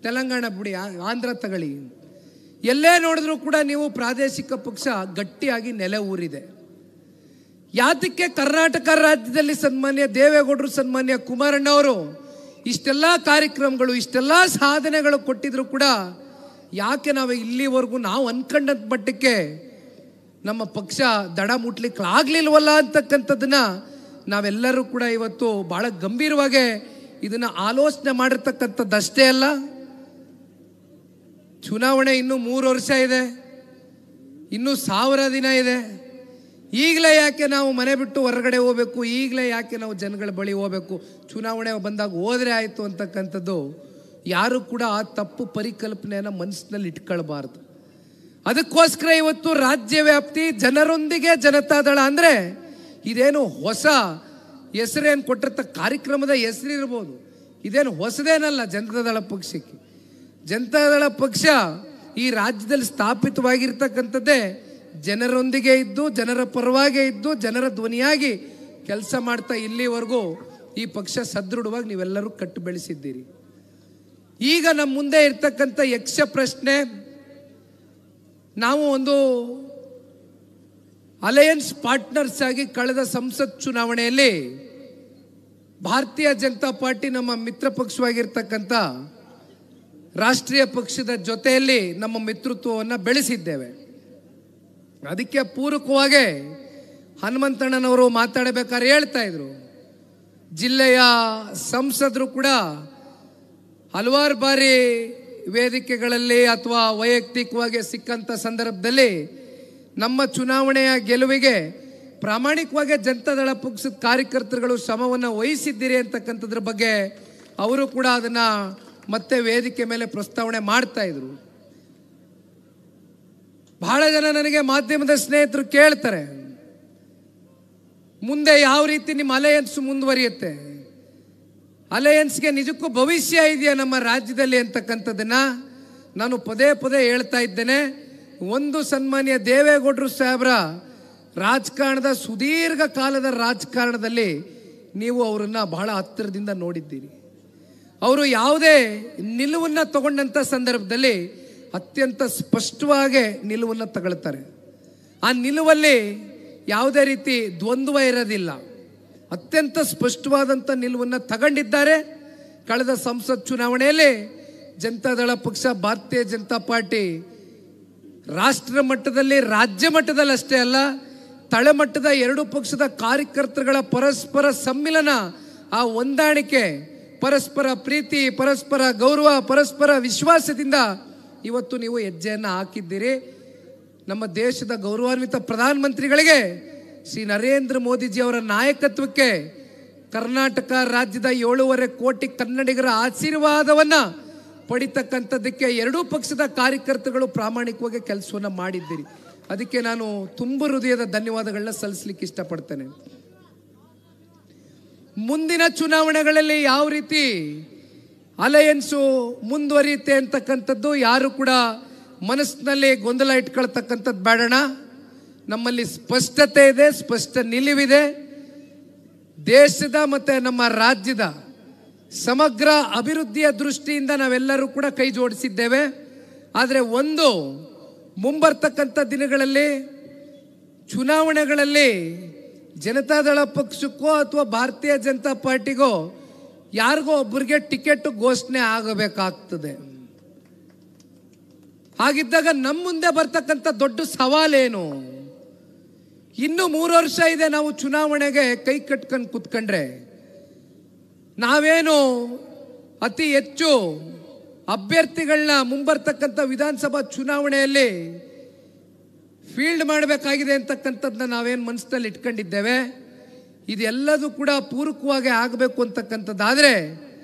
ತೆಲಂಗಾಣ ಬಿಡಿ, ಆಂಧ್ರ ತಗೊಳ್ಳಿ, ಎಲ್ಲೇ ನೋಡಿದ್ರೂ ಕೂಡ ನೀವು ಪ್ರಾದೇಶಿಕ ಪಕ್ಷ ಗಟ್ಟಿಯಾಗಿ ನೆಲೆ ಊರಿದೆ. ಯಾತಕ್ಕೆ ಕರ್ನಾಟಕ ರಾಜ್ಯದಲ್ಲಿ ಸನ್ಮಾನ್ಯ ದೇವೇಗೌಡರು, ಸನ್ಮಾನ್ಯ ಕುಮಾರಣ್ಣ ಅವರು ಇಷ್ಟೆಲ್ಲ ಕಾರ್ಯಕ್ರಮಗಳು, ಇಷ್ಟೆಲ್ಲ ಸಾಧನೆಗಳು ಕೊಟ್ಟಿದ್ರು ಕೂಡ ಯಾಕೆ ನಾವು ಇಲ್ಲಿವರೆಗೂ ನಾವು ಅನ್ಕೊಂಡ ಮಟ್ಟಕ್ಕೆ ನಮ್ಮ ಪಕ್ಷ ದಡ ಮುಟ್ಲಿಕ್ಕೆ ಆಗ್ಲಿಲ್ವಲ್ಲ ಅಂತಕ್ಕಂಥದ್ದನ್ನ ನಾವೆಲ್ಲರೂ ಕೂಡ ಇವತ್ತು ಬಹಳ ಗಂಭೀರವಾಗಿ ಇದನ್ನ ಆಲೋಚನೆ ಮಾಡಿರ್ತಕ್ಕಂಥದ್ದಷ್ಟೇ ಅಲ್ಲ. ಚುನಾವಣೆ ಇನ್ನೂ 3 ವರ್ಷ ಇದೆ, ಇನ್ನೂ 1000 ದಿನ ಇದೆ. ಈಗಲೇ ಯಾಕೆ ನಾವು ಮನೆ ಬಿಟ್ಟು ಹೊರಗಡೆ ಹೋಗ್ಬೇಕು, ಈಗಲೇ ಯಾಕೆ ನಾವು ಜನಗಳ ಬಳಿ ಹೋಗ್ಬೇಕು, ಚುನಾವಣೆ ಬಂದಾಗ ಹೋದ್ರೆ ಆಯಿತು ಅಂತಕ್ಕಂಥದ್ದು ಯಾರು ಕೂಡ ಆ ತಪ್ಪು ಪರಿಕಲ್ಪನೆಯನ್ನು ಮನಸ್ಸಿನಲ್ಲಿ ಇಟ್ಕೊಳ್ಬಾರ್ದು. ಅದಕ್ಕೋಸ್ಕರ ಇವತ್ತು ರಾಜ್ಯ ವ್ಯಾಪ್ತಿ ಜನರೊಂದಿಗೆ ಜನತಾದಳ ಅಂದರೆ ಇದೇನು ಹೊಸ ಹೆಸರೇನು ಕೊಟ್ಟಿರ್ತ ಕಾರ್ಯಕ್ರಮದ ಹೆಸರಿರ್ಬೋದು, ಇದೇನು ಹೊಸದೇನಲ್ಲ ಜನತಾದಳ ಪಕ್ಷಕ್ಕೆ. ಜನತಾದಳ ಪಕ್ಷ ಈ ರಾಜ್ಯದಲ್ಲಿ ಸ್ಥಾಪಿತವಾಗಿರ್ತಕ್ಕಂಥದ್ದೇ ಜನರೊಂದಿಗೆ ಇದ್ದು, ಜನರ ಪರವಾಗಿ ಇದ್ದು, ಜನರ ಧ್ವನಿಯಾಗಿ ಕೆಲಸ ಮಾಡ್ತಾ ಇಲ್ಲಿವರೆಗೂ ಈ ಪಕ್ಷ ಸದೃಢವಾಗಿ ನೀವೆಲ್ಲರೂ ಕಟ್ಟು ಬೆಳೆಸಿದ್ದೀರಿ. ಈಗ ನಮ್ಮ ಮುಂದೆ ಇರ್ತಕ್ಕಂಥ ಯಕ್ಷ ಪ್ರಶ್ನೆ, ನಾವು ಒಂದು ಅಲಯನ್ಸ್ ಪಾರ್ಟ್ನರ್ಸ್ ಆಗಿ ಕಳೆದ ಸಂಸತ್ ಚುನಾವಣೆಯಲ್ಲಿ ಭಾರತೀಯ ಜನತಾ ಪಾರ್ಟಿ ನಮ್ಮ ಮಿತ್ರ ಪಕ್ಷವಾಗಿರ್ತಕ್ಕಂಥ ರಾಷ್ಟ್ರೀಯ ಪಕ್ಷದ ಜೊತೆಯಲ್ಲಿ ನಮ್ಮ ಮಿತ್ರತ್ವವನ್ನು ಬೆಳೆಸಿದ್ದೇವೆ. ಅದಕ್ಕೆ ಪೂರಕವಾಗಿ ಹನುಮಂತಣ್ಣನವರು ಮಾತಾಡಬೇಕಾದ್ರೆ ಹೇಳ್ತಾ ಇದ್ರು, ಜಿಲ್ಲೆಯ ಸಂಸದರು ಕೂಡ ಹಲವಾರು ಬಾರಿ ವೇದಿಕೆಗಳಲ್ಲಿ ಅಥವಾ ವೈಯಕ್ತಿಕವಾಗಿ ಸಿಕ್ಕಂಥ ಸಂದರ್ಭದಲ್ಲಿ ನಮ್ಮ ಚುನಾವಣೆಯ ಗೆಲುವಿಗೆ ಪ್ರಾಮಾಣಿಕವಾಗಿ ಜನತಾದಳ ಪಕ್ಷದ ಕಾರ್ಯಕರ್ತರುಗಳು ಶ್ರಮವನ್ನು ವಹಿಸಿದ್ದೀರಿ ಅಂತಕ್ಕಂಥದ್ರ ಬಗ್ಗೆ ಅವರು ಕೂಡ ಅದನ್ನು ಮತ್ತೆ ವೇದಿಕೆ ಮೇಲೆ ಪ್ರಸ್ತಾವನೆ ಮಾಡ್ತಾ ಇದ್ರು. ಬಹಳ ಜನ ನನಗೆ ಮಾಧ್ಯಮದ ಸ್ನೇಹಿತರು ಕೇಳ್ತಾರೆ, ಮುಂದೆ ಯಾವ ರೀತಿ ನಿಮ್ಮ ಅಲಯನ್ಸ್ ಮುಂದುವರಿಯುತ್ತೆ, ಅಲಯನ್ಸ್ಗೆ ನಿಜಕ್ಕೂ ಭವಿಷ್ಯ ಇದೆಯಾ ನಮ್ಮ ರಾಜ್ಯದಲ್ಲಿ ಅಂತಕ್ಕಂಥದ್ದನ್ನ ನಾನು ಪದೇ ಪದೇ ಹೇಳ್ತಾ ಇದ್ದೇನೆ. ಒಂದು ಸನ್ಮಾನ್ಯ ದೇವೇಗೌಡರು ಸಾಹೇಬ್ರ ರಾಜಕಾರಣದ ಸುದೀರ್ಘ ಕಾಲದ ರಾಜಕಾರಣದಲ್ಲಿ ನೀವು ಅವರನ್ನು ಬಹಳ ಹತ್ತಿರದಿಂದ ನೋಡಿದ್ದೀರಿ. ಅವರು ಯಾವುದೇ ನಿಲುವನ್ನು ತಗೊಂಡಂಥ ಸಂದರ್ಭದಲ್ಲಿ ಅತ್ಯಂತ ಸ್ಪಷ್ಟವಾಗಿ ನಿಲುವನ್ನು ತಗೊಳ್ತಾರೆ. ಆ ನಿಲುವಲ್ಲಿ ಯಾವುದೇ ರೀತಿ ದ್ವಂದ್ವ ಇರೋದಿಲ್ಲ, ಅತ್ಯಂತ ಸ್ಪಷ್ಟವಾದಂಥ ನಿಲುವನ್ನು ತಗೊಂಡಿದ್ದಾರೆ. ಕಳೆದ ಸಂಸತ್ ಚುನಾವಣೆಯಲ್ಲಿ ಜನತಾದಳ ಪಕ್ಷ, ಭಾರತೀಯ ಜನತಾ ಪಾರ್ಟಿ ರಾಷ್ಟ್ರ ಮಟ್ಟದಲ್ಲಿ, ರಾಜ್ಯ ಮಟ್ಟದಲ್ಲಿ ಅಷ್ಟೇ ಅಲ್ಲ, ತಳಮಟ್ಟದ ಎರಡು ಪಕ್ಷದ ಕಾರ್ಯಕರ್ತರುಗಳ ಪರಸ್ಪರ ಸಮ್ಮಿಲನ, ಆ ಹೊಂದಾಣಿಕೆ, ಪರಸ್ಪರ ಪ್ರೀತಿ, ಪರಸ್ಪರ ಗೌರವ, ಪರಸ್ಪರ ವಿಶ್ವಾಸದಿಂದ ಇವತ್ತು ನೀವು ಹೆಜ್ಜೆಯನ್ನು ಹಾಕಿದ್ದೀರಿ. ನಮ್ಮ ದೇಶದ ಗೌರವಾನ್ವಿತ ಪ್ರಧಾನಮಂತ್ರಿಗಳಿಗೆ, ಶ್ರೀ ನರೇಂದ್ರ ಮೋದಿಜಿ ಅವರ ನಾಯಕತ್ವಕ್ಕೆ ಕರ್ನಾಟಕ ರಾಜ್ಯದ 7.5 ಕೋಟಿ ಕನ್ನಡಿಗರ ಆಶೀರ್ವಾದವನ್ನು ಪಡಿತಕ್ಕಂಥದ್ದಕ್ಕೆ ಎರಡೂ ಪಕ್ಷದ ಕಾರ್ಯಕರ್ತರುಗಳು ಪ್ರಾಮಾಣಿಕವಾಗಿ ಕೆಲಸವನ್ನು ಮಾಡಿದ್ದೀರಿ. ಅದಕ್ಕೆ ನಾನು ತುಂಬ ಹೃದಯದ ಧನ್ಯವಾದಗಳನ್ನ ಸಲ್ಲಿಸಲಿಕ್ಕೆ ಇಷ್ಟಪಡ್ತೇನೆ. ಮುಂದಿನ ಚುನಾವಣೆಗಳಲ್ಲಿ ಯಾವ ರೀತಿ ಅಲಯನ್ಸು ಮುಂದುವರಿಯುತ್ತೆ ಅಂತಕ್ಕಂಥದ್ದು ಯಾರು ಕೂಡ ಮನಸ್ಸಿನಲ್ಲಿ ಗೊಂದಲ ಇಟ್ಕೊಳ್ತಕ್ಕಂಥದ್ದು ಬೇಡಣ. ನಮ್ಮಲ್ಲಿ ಸ್ಪಷ್ಟತೆ ಇದೆ, ಸ್ಪಷ್ಟ ನಿಲುವಿದೆ. ದೇಶದ ಮತ್ತು ನಮ್ಮ ರಾಜ್ಯದ ಸಮಗ್ರ ಅಭಿವೃದ್ಧಿಯ ದೃಷ್ಟಿಯಿಂದ ನಾವೆಲ್ಲರೂ ಕೂಡ ಕೈ ಜೋಡಿಸಿದ್ದೇವೆ. ಆದರೆ ಒಂದು ಮುಂಬರ್ತಕ್ಕಂಥ ದಿನಗಳಲ್ಲಿ ಚುನಾವಣೆಗಳಲ್ಲಿ ಜನತಾದಳ ಪಕ್ಷಕ್ಕೋ ಅಥವಾ ಭಾರತೀಯ ಜನತಾ ಪಾರ್ಟಿಗೋ ಯಾರಿಗೋ ಒಬ್ಬರಿಗೆ ಟಿಕೆಟ್ ಘೋಷಣೆ ಆಗಬೇಕಾಗ್ತದೆ. ಹಾಗಿದ್ದಾಗ ನಮ್ಮ ಮುಂದೆ ಬರ್ತಕ್ಕಂಥ ದೊಡ್ಡ ಸವಾಲೇನು? ಇನ್ನು 3 ವರ್ಷ ಇದೆ, ನಾವು ಚುನಾವಣೆಗೆ ಕೈ ಕಟ್ಕೊಂಡು ಕೂತ್ಕೊಂಡ್ರೆ ನಾವೇನು ಅತಿ ಹೆಚ್ಚು ಅಭ್ಯರ್ಥಿಗಳನ್ನ ಮುಂಬರ್ತಕ್ಕಂಥ ವಿಧಾನಸಭಾ ಚುನಾವಣೆಯಲ್ಲಿ ಫೀಲ್ಡ್ ಮಾಡಬೇಕಾಗಿದೆ ಅಂತಕ್ಕಂಥದ್ದನ್ನ ನಾವೇನು ಮನಸ್ಸಿನಲ್ಲಿ ಇಟ್ಕೊಂಡಿದ್ದೇವೆ. ಇದೆಲ್ಲದೂ ಕೂಡ ಪೂರಕವಾಗಿ ಆಗಬೇಕು ಅಂತಕ್ಕಂಥದ್ದಾದರೆ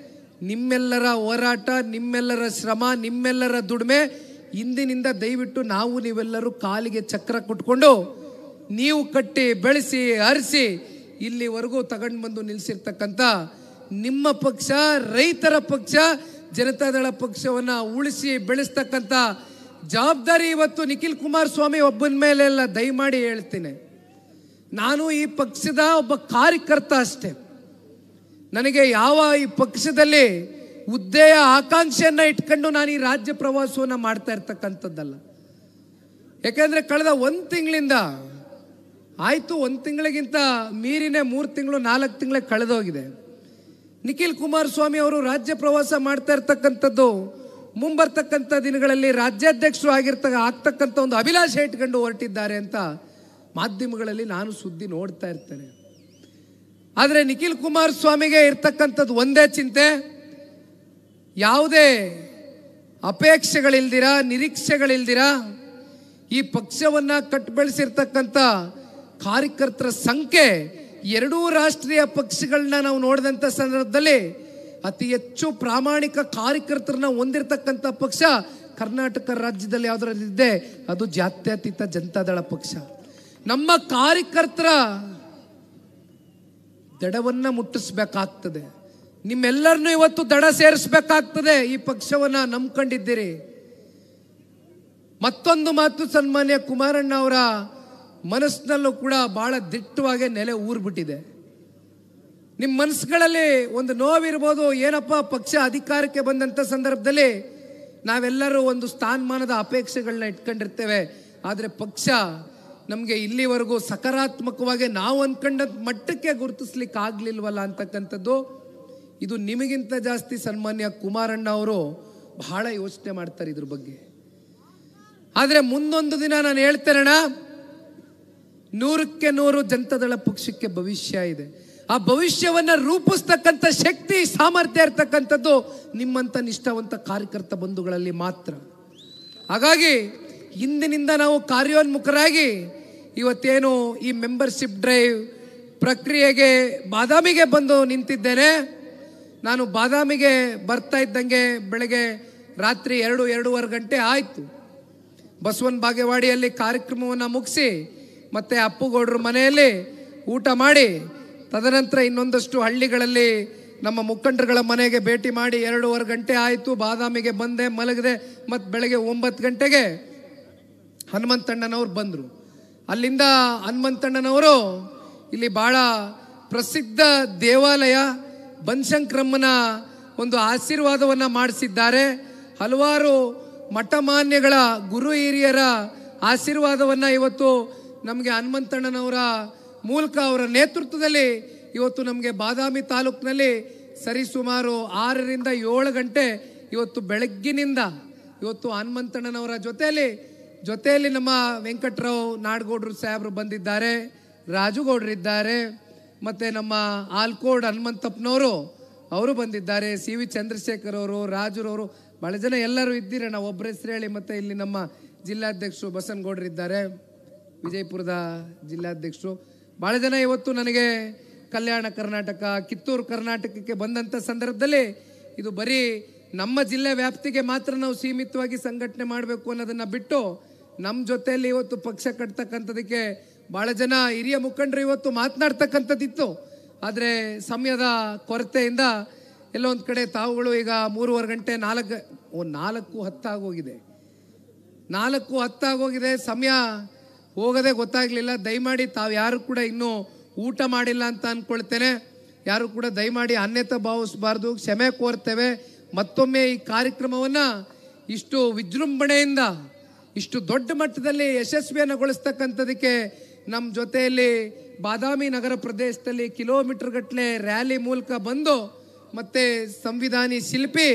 ನಿಮ್ಮೆಲ್ಲರ ಹೋರಾಟ, ನಿಮ್ಮೆಲ್ಲರ ಶ್ರಮ, ನಿಮ್ಮೆಲ್ಲರ ದುಡಿಮೆ ಇಂದಿನಿಂದ ದಯವಿಟ್ಟು ನೀವೆಲ್ಲರೂ ಕಾಲಿಗೆ ಚಕ್ರ ಕೊಟ್ಕೊಂಡು ನೀವು ಕಟ್ಟಿ ಬೆಳೆಸಿ ಹರಿಸಿ ಇಲ್ಲಿವರೆಗೂ ತಗೊಂಡು ಬಂದು ನಿಲ್ಲಿಸಿರ್ತಕ್ಕಂಥ ನಿಮ್ಮ ಪಕ್ಷ, ರೈತರ ಪಕ್ಷ, ಜನತಾದಳ ಪಕ್ಷವನ್ನು ಉಳಿಸಿ ಬೆಳೆಸ್ತಕ್ಕಂಥ ಜವಾಬ್ದಾರಿ ಇವತ್ತು ನಿಖಿಲ್ ಕುಮಾರಸ್ವಾಮಿ ಒಬ್ಬನ ಮೇಲೆಲ್ಲ ದಯಮಾಡಿ ಹೇಳ್ತೀನಿ. ನಾನು ಈ ಪಕ್ಷದ ಒಬ್ಬ ಕಾರ್ಯಕರ್ತ ಅಷ್ಟೇ. ನನಗೆ ಯಾವ ಈ ಪಕ್ಷದಲ್ಲಿ ಹುದ್ದೆಯ ಆಕಾಂಕ್ಷೆಯನ್ನು ಇಟ್ಕೊಂಡು ನಾನು ಈ ರಾಜ್ಯ ಪ್ರವಾಸವನ್ನು ಮಾಡ್ತಾ ಇರ್ತಕ್ಕಂಥದ್ದಲ್ಲ. ಯಾಕೆಂದರೆ ಕಳೆದ 1 ತಿಂಗಳಿಂದ ಆಯಿತು, 1 ತಿಂಗಳಿಗಿಂತ ಮೀರಿನೇ 3 ತಿಂಗಳು 4 ತಿಂಗಳೇ ಕಳೆದೋಗಿದೆ. ನಿಖಿಲ್ ಕುಮಾರಸ್ವಾಮಿ ಅವರು ರಾಜ್ಯ ಪ್ರವಾಸ ಮಾಡ್ತಾ ಇರ್ತಕ್ಕಂಥದ್ದು ಮುಂಬರ್ತಕ್ಕಂಥ ದಿನಗಳಲ್ಲಿ ರಾಜ್ಯಾಧ್ಯಕ್ಷರು ಆಗ್ತಕ್ಕಂಥ ಒಂದು ಅಭಿಲಾಷೆ ಇಟ್ಕೊಂಡು ಹೊರಟಿದ್ದಾರೆ ಅಂತ ಮಾಧ್ಯಮಗಳಲ್ಲಿ ನಾನು ಸುದ್ದಿ ನೋಡ್ತಾ ಇರ್ತೇನೆ. ಆದರೆ ನಿಖಿಲ್ ಕುಮಾರಸ್ವಾಮಿಗೆ ಇರ್ತಕ್ಕಂಥದ್ದು ಒಂದೇ ಚಿಂತೆ, ಯಾವುದೇ ಅಪೇಕ್ಷೆಗಳಿಲ್ದಿರ, ನಿರೀಕ್ಷೆಗಳಿಲ್ದಿರ ಈ ಪಕ್ಷವನ್ನು ಕಟ್ಟಿಬೆಳೆಸಿರ್ತಕ್ಕಂಥ ಕಾರ್ಯಕರ್ತರ ಸಂಖ್ಯೆ ಎರಡೂ ರಾಷ್ಟ್ರೀಯ ಪಕ್ಷಗಳನ್ನ ನಾವು ನೋಡಿದಂಥ ಸಂದರ್ಭದಲ್ಲಿ ಅತಿ ಹೆಚ್ಚು ಪ್ರಾಮಾಣಿಕ ಕಾರ್ಯಕರ್ತರನ್ನ ಹೊಂದಿರತಕ್ಕಂಥ ಪಕ್ಷ ಕರ್ನಾಟಕ ರಾಜ್ಯದಲ್ಲಿ ಯಾವುದರಲ್ಲಿದೆ ಅದು ಜಾತ್ಯತೀತ ಜನತಾದಳ ಪಕ್ಷ. ನಮ್ಮ ಕಾರ್ಯಕರ್ತರ ದಡವನ್ನು ಮುಟ್ಟಿಸ್ಬೇಕಾಗ್ತದೆ. ನಿಮ್ಮೆಲ್ಲರನ್ನೂ ಇವತ್ತು ದಡ ಸೇರಿಸಬೇಕಾಗ್ತದೆ. ಈ ಪಕ್ಷವನ್ನು ನಂಬ್ಕೊಂಡಿದ್ದೀರಿ. ಮತ್ತೊಂದು ಮಾತು, ಸನ್ಮಾನ್ಯ ಕುಮಾರಣ್ಣ ಅವರ ಮನಸ್ಸಿನಲ್ಲೂ ಕೂಡ ಬಹಳ ದಿಟ್ಟವಾಗಿ ನೆಲೆ ಊರ್ಬಿಟ್ಟಿದೆ. ನಿಮ್ಮ ಮನಸ್ಸುಗಳಲ್ಲಿ ಒಂದು ನೋವಿರ್ಬೋದು, ಏನಪ್ಪ ಪಕ್ಷ ಅಧಿಕಾರಕ್ಕೆ ಬಂದಂಥ ಸಂದರ್ಭದಲ್ಲಿ ನಾವೆಲ್ಲರೂ ಒಂದು ಸ್ಥಾನಮಾನದ ಅಪೇಕ್ಷೆಗಳನ್ನ ಇಟ್ಕೊಂಡಿರ್ತೇವೆ, ಆದರೆ ಪಕ್ಷ ನಮಗೆ ಇಲ್ಲಿವರೆಗೂ ಸಕಾರಾತ್ಮಕವಾಗಿ ನಾವು ಅಂದ್ಕೊಂಡ ಮಟ್ಟಕ್ಕೆ ಗುರುತಿಸ್ಲಿಕ್ಕೆ ಆಗಲಿಲ್ವಲ್ಲ ಅಂತಕ್ಕಂಥದ್ದು. ಇದು ನಿಮಗಿಂತ ಜಾಸ್ತಿ ಸನ್ಮಾನ್ಯ ಕುಮಾರಣ್ಣ ಅವರು ಬಹಳ ಯೋಚನೆ ಮಾಡ್ತಾರೆ ಇದ್ರ ಬಗ್ಗೆ. ಆದರೆ ಮುಂದೊಂದು ದಿನ ನಾನು ಹೇಳ್ತೇನಣ್ಣ, 100ಕ್ಕೆ 100 ಜನತಾದಳ ಪಕ್ಷಕ್ಕೆ ಭವಿಷ್ಯ ಇದೆ. ಆ ಭವಿಷ್ಯವನ್ನು ರೂಪಿಸ್ತಕ್ಕಂಥ ಶಕ್ತಿ, ಸಾಮರ್ಥ್ಯ ಇರ್ತಕ್ಕಂಥದ್ದು ನಿಮ್ಮಂಥ ನಿಷ್ಠಾವಂತ ಕಾರ್ಯಕರ್ತ ಬಂಧುಗಳಲ್ಲಿ ಮಾತ್ರ. ಹಾಗಾಗಿ ಇಂದಿನಿಂದ ನಾವು ಕಾರ್ಯೋನ್ಮುಖರಾಗಿ ಇವತ್ತೇನು ಈ ಮೆಂಬರ್ಶಿಪ್ ಡ್ರೈವ್ ಪ್ರಕ್ರಿಯೆಗೆ ಬಾದಾಮಿಗೆ ಬಂದು ನಿಂತಿದ್ದೇನೆ. ನಾನು ಬಾದಾಮಿಗೆ ಬರ್ತಾ ಇದ್ದಂಗೆ ಬೆಳಗ್ಗೆ ರಾತ್ರಿ 2-2:30 ಗಂಟೆ ಆಯಿತು. ಬಸವನ ಬಾಗೇವಾಡಿಯಲ್ಲಿ ಕಾರ್ಯಕ್ರಮವನ್ನು ಮುಗಿಸಿ ಮತ್ತೆ ಅಪ್ಪುಗೌಡರ ಮನೆಯಲ್ಲಿ ಊಟ ಮಾಡಿ, ತದನಂತರ ಇನ್ನೊಂದಷ್ಟು ಹಳ್ಳಿಗಳಲ್ಲಿ ನಮ್ಮ ಮುಖಂಡರುಗಳ ಮನೆಗೆ ಭೇಟಿ ಮಾಡಿ 2:30 ಗಂಟೆ ಆಯಿತು. ಬಾದಾಮಿಗೆ ಬಂದೆ, ಮಲಗಿದೆ. ಮತ್ತು ಬೆಳಗ್ಗೆ 9 ಗಂಟೆಗೆ ಹನುಮಂತಣ್ಣನವ್ರು ಬಂದರು. ಅಲ್ಲಿಂದ ಹನುಮಂತಣ್ಣನವರು ಇಲ್ಲಿ ಭಾಳ ಪ್ರಸಿದ್ಧ ದೇವಾಲಯ ಬನಶಂಕರಮ್ಮನ ಒಂದು ಆಶೀರ್ವಾದವನ್ನು ಮಾಡಿಸಿದ್ದಾರೆ. ಹಲವಾರು ಮಠಮಾನ್ಯಗಳ ಗುರು ಹಿರಿಯರ ಆಶೀರ್ವಾದವನ್ನು ಇವತ್ತು ನಮಗೆ ಹನುಮಂತಣ್ಣನವರ ಮೂಲಕ, ಅವರ ನೇತೃತ್ವದಲ್ಲಿ ಇವತ್ತು ನಮಗೆ ಬಾದಾಮಿ ತಾಲೂಕಿನಲ್ಲಿ ಸರಿಸುಮಾರು 6ರಿಂದ 7 ಗಂಟೆ ಇವತ್ತು ಬೆಳಗ್ಗಿನಿಂದ ಇವತ್ತು ಹನುಮಂತಣ್ಣನವರ ಜೊತೆಯಲ್ಲಿ ನಮ್ಮ ವೆಂಕಟರಾವ್ ನಾಡಗೌಡರು ಸಾಹೇಬರು ಬಂದಿದ್ದಾರೆ, ರಾಜುಗೌಡರಿದ್ದಾರೆ, ಮತ್ತು ನಮ್ಮ ಆಲ್ಕೋಡ್ ಹನುಮಂತಪ್ಪನವರು ಅವರು ಬಂದಿದ್ದಾರೆ, ಸಿ ವಿ ಚಂದ್ರಶೇಖರ್ ಅವರು, ರಾಜುರವರು, ಭಾಳ ಜನ ಎಲ್ಲರೂ ಇದ್ದೀರ. ನಾವು ಒಬ್ಬರ ಹೆಸರು ಹೇಳಿ. ಮತ್ತು ಇಲ್ಲಿ ನಮ್ಮ ಜಿಲ್ಲಾಧ್ಯಕ್ಷರು ಬಸನಗೌಡರು ಇದ್ದಾರೆ, ವಿಜಯಪುರದ ಜಿಲ್ಲಾಧ್ಯಕ್ಷರು. ಭಾಳ ಜನ ಇವತ್ತು ನನಗೆ ಕಲ್ಯಾಣ ಕರ್ನಾಟಕ, ಕಿತ್ತೂರು ಕರ್ನಾಟಕಕ್ಕೆ ಬಂದಂಥ ಸಂದರ್ಭದಲ್ಲಿ ಇದು ಬರೀ ನಮ್ಮ ಜಿಲ್ಲೆ ವ್ಯಾಪ್ತಿಗೆ ಮಾತ್ರ ನಾವು ಸೀಮಿತವಾಗಿ ಸಂಘಟನೆ ಮಾಡಬೇಕು ಅನ್ನೋದನ್ನು ಬಿಟ್ಟು ನಮ್ಮ ಜೊತೆಯಲ್ಲಿ ಇವತ್ತು ಪಕ್ಷ ಕಟ್ತಕ್ಕಂಥದಕ್ಕೆ ಭಾಳ ಜನ ಹಿರಿಯ ಮುಖಂಡರು ಇವತ್ತು ಮಾತನಾಡ್ತಕ್ಕಂಥದ್ದಿತ್ತು. ಆದರೆ ಸಮಯದ ಕೊರತೆಯಿಂದ ಎಲ್ಲೋ ಒಂದು ಕಡೆ ತಾವುಗಳು ಈಗ 3:15 ಗಂಟೆ 4:10 ಆಗೋಗಿದೆ. 4:10 ಆಗೋಗಿದೆ. ಸಮಯ ಹೋಗೋದೇ ಗೊತ್ತಾಗಲಿಲ್ಲ. ದಯಮಾಡಿ ತಾವು ಯಾರು ಕೂಡ ಇನ್ನೂ ಊಟ ಮಾಡಿಲ್ಲ ಅಂತ ಅಂದ್ಕೊಳ್ತೇನೆ. ಯಾರು ಕೂಡ ದಯಮಾಡಿ ಅನ್ಯತಾ ಭಾವಿಸಬಾರ್ದು, ಕ್ಷಮೆ ಕೋರ್ತೇವೆ. ಮತ್ತೊಮ್ಮೆ ಈ ಕಾರ್ಯಕ್ರಮವನ್ನು ಇಷ್ಟು ವಿಜೃಂಭಣೆಯಿಂದ ಇಷ್ಟು ದೊಡ್ಡ ಮಟ್ಟದಲ್ಲಿ ಯಶಸ್ವಿಯನ್ನುಗೊಳಿಸ್ತಕ್ಕಂಥದಕ್ಕೆ ನಮ್ಮ ಜೊತೆಯಲ್ಲಿ ಬಾದಾಮಿ ನಗರ ಪ್ರದೇಶದಲ್ಲಿ ಕಿಲೋಮೀಟರ್ ಗಟ್ಟಲೆ ರ್ಯಾಲಿ ಮೂಲಕ ಬಂದು ಮತ್ತು ಸಂವಿಧಾನಿ ಶಿಲ್ಪಿ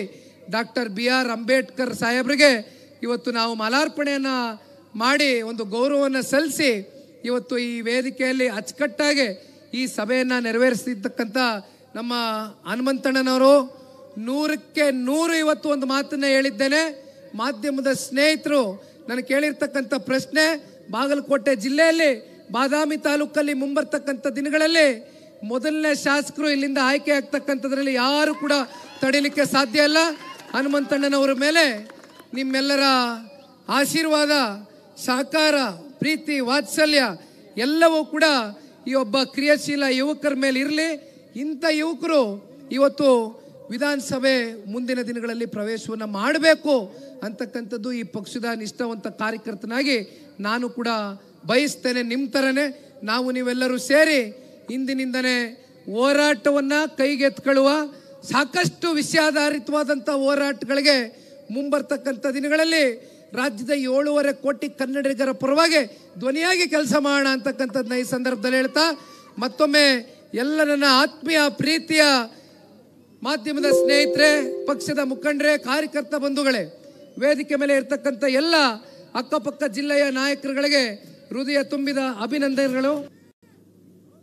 ಡಾಕ್ಟರ್ BR ಅಂಬೇಡ್ಕರ್ ಸಾಹೇಬ್ರಿಗೆ ಇವತ್ತು ನಾವು ಮಾಲಾರ್ಪಣೆಯನ್ನು ಮಾಡಿ ಒಂದು ಗೌರವವನ್ನು ಸಲ್ಲಿಸಿ ಇವತ್ತು ಈ ವೇದಿಕೆಯಲ್ಲಿ ಅಚ್ಚುಕಟ್ಟಾಗಿ ಈ ಸಭೆಯನ್ನು ನೆರವೇರಿಸಿರ್ತಕ್ಕಂಥ ನಮ್ಮ ಹನುಮಂತಣ್ಣನವರು 100ಕ್ಕೆ 100 ಇವತ್ತು ಒಂದು ಮಾತನ್ನು ಹೇಳಿದ್ದೇನೆ. ಮಾಧ್ಯಮದ ಸ್ನೇಹಿತರು ನಾನು ಕೇಳಿರ್ತಕ್ಕಂಥ ಪ್ರಶ್ನೆ, ಬಾಗಲಕೋಟೆ ಜಿಲ್ಲೆಯಲ್ಲಿ ಬಾದಾಮಿ ತಾಲೂಕಲ್ಲಿ ಮುಂಬರ್ತಕ್ಕಂಥ ದಿನಗಳಲ್ಲಿ ಮೊದಲನೇ ಶಾಸಕರು ಇಲ್ಲಿಂದ ಆಯ್ಕೆ ಆಗ್ತಕ್ಕಂಥದ್ರಲ್ಲಿ ಯಾರು ಕೂಡ ತಡಿಲಿಕ್ಕೆ ಸಾಧ್ಯ ಇಲ್ಲ. ಹನುಮಂತಣ್ಣನವರ ಮೇಲೆ ನಿಮ್ಮೆಲ್ಲರ ಆಶೀರ್ವಾದ, ಸಹಕಾರ, ಪ್ರೀತಿ, ವಾತ್ಸಲ್ಯ ಎಲ್ಲವೂ ಕೂಡ ಈ ಒಬ್ಬ ಕ್ರಿಯಾಶೀಲ ಯುವಕರ ಮೇಲೆ ಇರಲಿ. ಇಂಥ ಯುವಕರು ಇವತ್ತು ವಿಧಾನಸಭೆ ಮುಂದಿನ ದಿನಗಳಲ್ಲಿ ಪ್ರವೇಶವನ್ನು ಮಾಡಬೇಕು ಅಂತಕ್ಕಂಥದ್ದು ಈ ಪಕ್ಷದ ನಿಷ್ಠಾವಂತ ಕಾರ್ಯಕರ್ತನಾಗಿ ನಾನು ಕೂಡ ಬಯಸ್ತೇನೆ. ನಿಮ್ಮ ಥರನೇ ನಾವು ನೀವೆಲ್ಲರೂ ಸೇರಿ ಇಂದಿನಿಂದನೇ ಹೋರಾಟವನ್ನು ಕೈಗೆತ್ಕೊಳ್ಳುವ, ಸಾಕಷ್ಟು ವಿಷಯಾಧಾರಿತವಾದಂಥ ಹೋರಾಟಗಳಿಗೆ ಮುಂಬರ್ತಕ್ಕಂಥ ದಿನಗಳಲ್ಲಿ ರಾಜ್ಯದ 7.5 ಕೋಟಿ ಕನ್ನಡಿಗರ ಪರವಾಗಿ ಧ್ವನಿಯಾಗಿ ಕೆಲಸ ಮಾಡೋಣ ಅಂತಕ್ಕಂಥದ್ದನ್ನ ಈ ಸಂದರ್ಭದಲ್ಲಿ ಹೇಳ್ತಾ, ಮತ್ತೊಮ್ಮೆ ಎಲ್ಲ ನನ್ನ ಆತ್ಮೀಯ ಪ್ರೀತಿಯ ಮಾಧ್ಯಮದ ಸ್ನೇಹಿತರೆ, ಪಕ್ಷದ ಮುಖಂಡರೇ, ಕಾರ್ಯಕರ್ತ ಬಂಧುಗಳೇ, ವೇದಿಕೆ ಮೇಲೆ ಇರ್ತಕ್ಕಂಥ ಎಲ್ಲ ಅಕ್ಕಪಕ್ಕ ಜಿಲ್ಲೆಯ ನಾಯಕರುಗಳಿಗೆ ಹೃದಯ ತುಂಬಿದ ಅಭಿನಂದನೆಗಳು.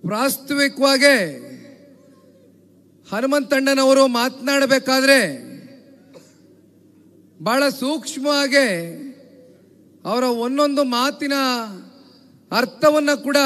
ವಾಸ್ತವಿಕವಾಗಿ ಹನುಮಂತಣ್ಣನವರು ಮಾತನಾಡಬೇಕಾದ್ರೆ ಬಹಳ ಸೂಕ್ಷ್ಮವಾಗಿ ಅವರ ಒಂದೊಂದು ಮಾತಿನ ಅರ್ಥವನ್ನು ಕೂಡ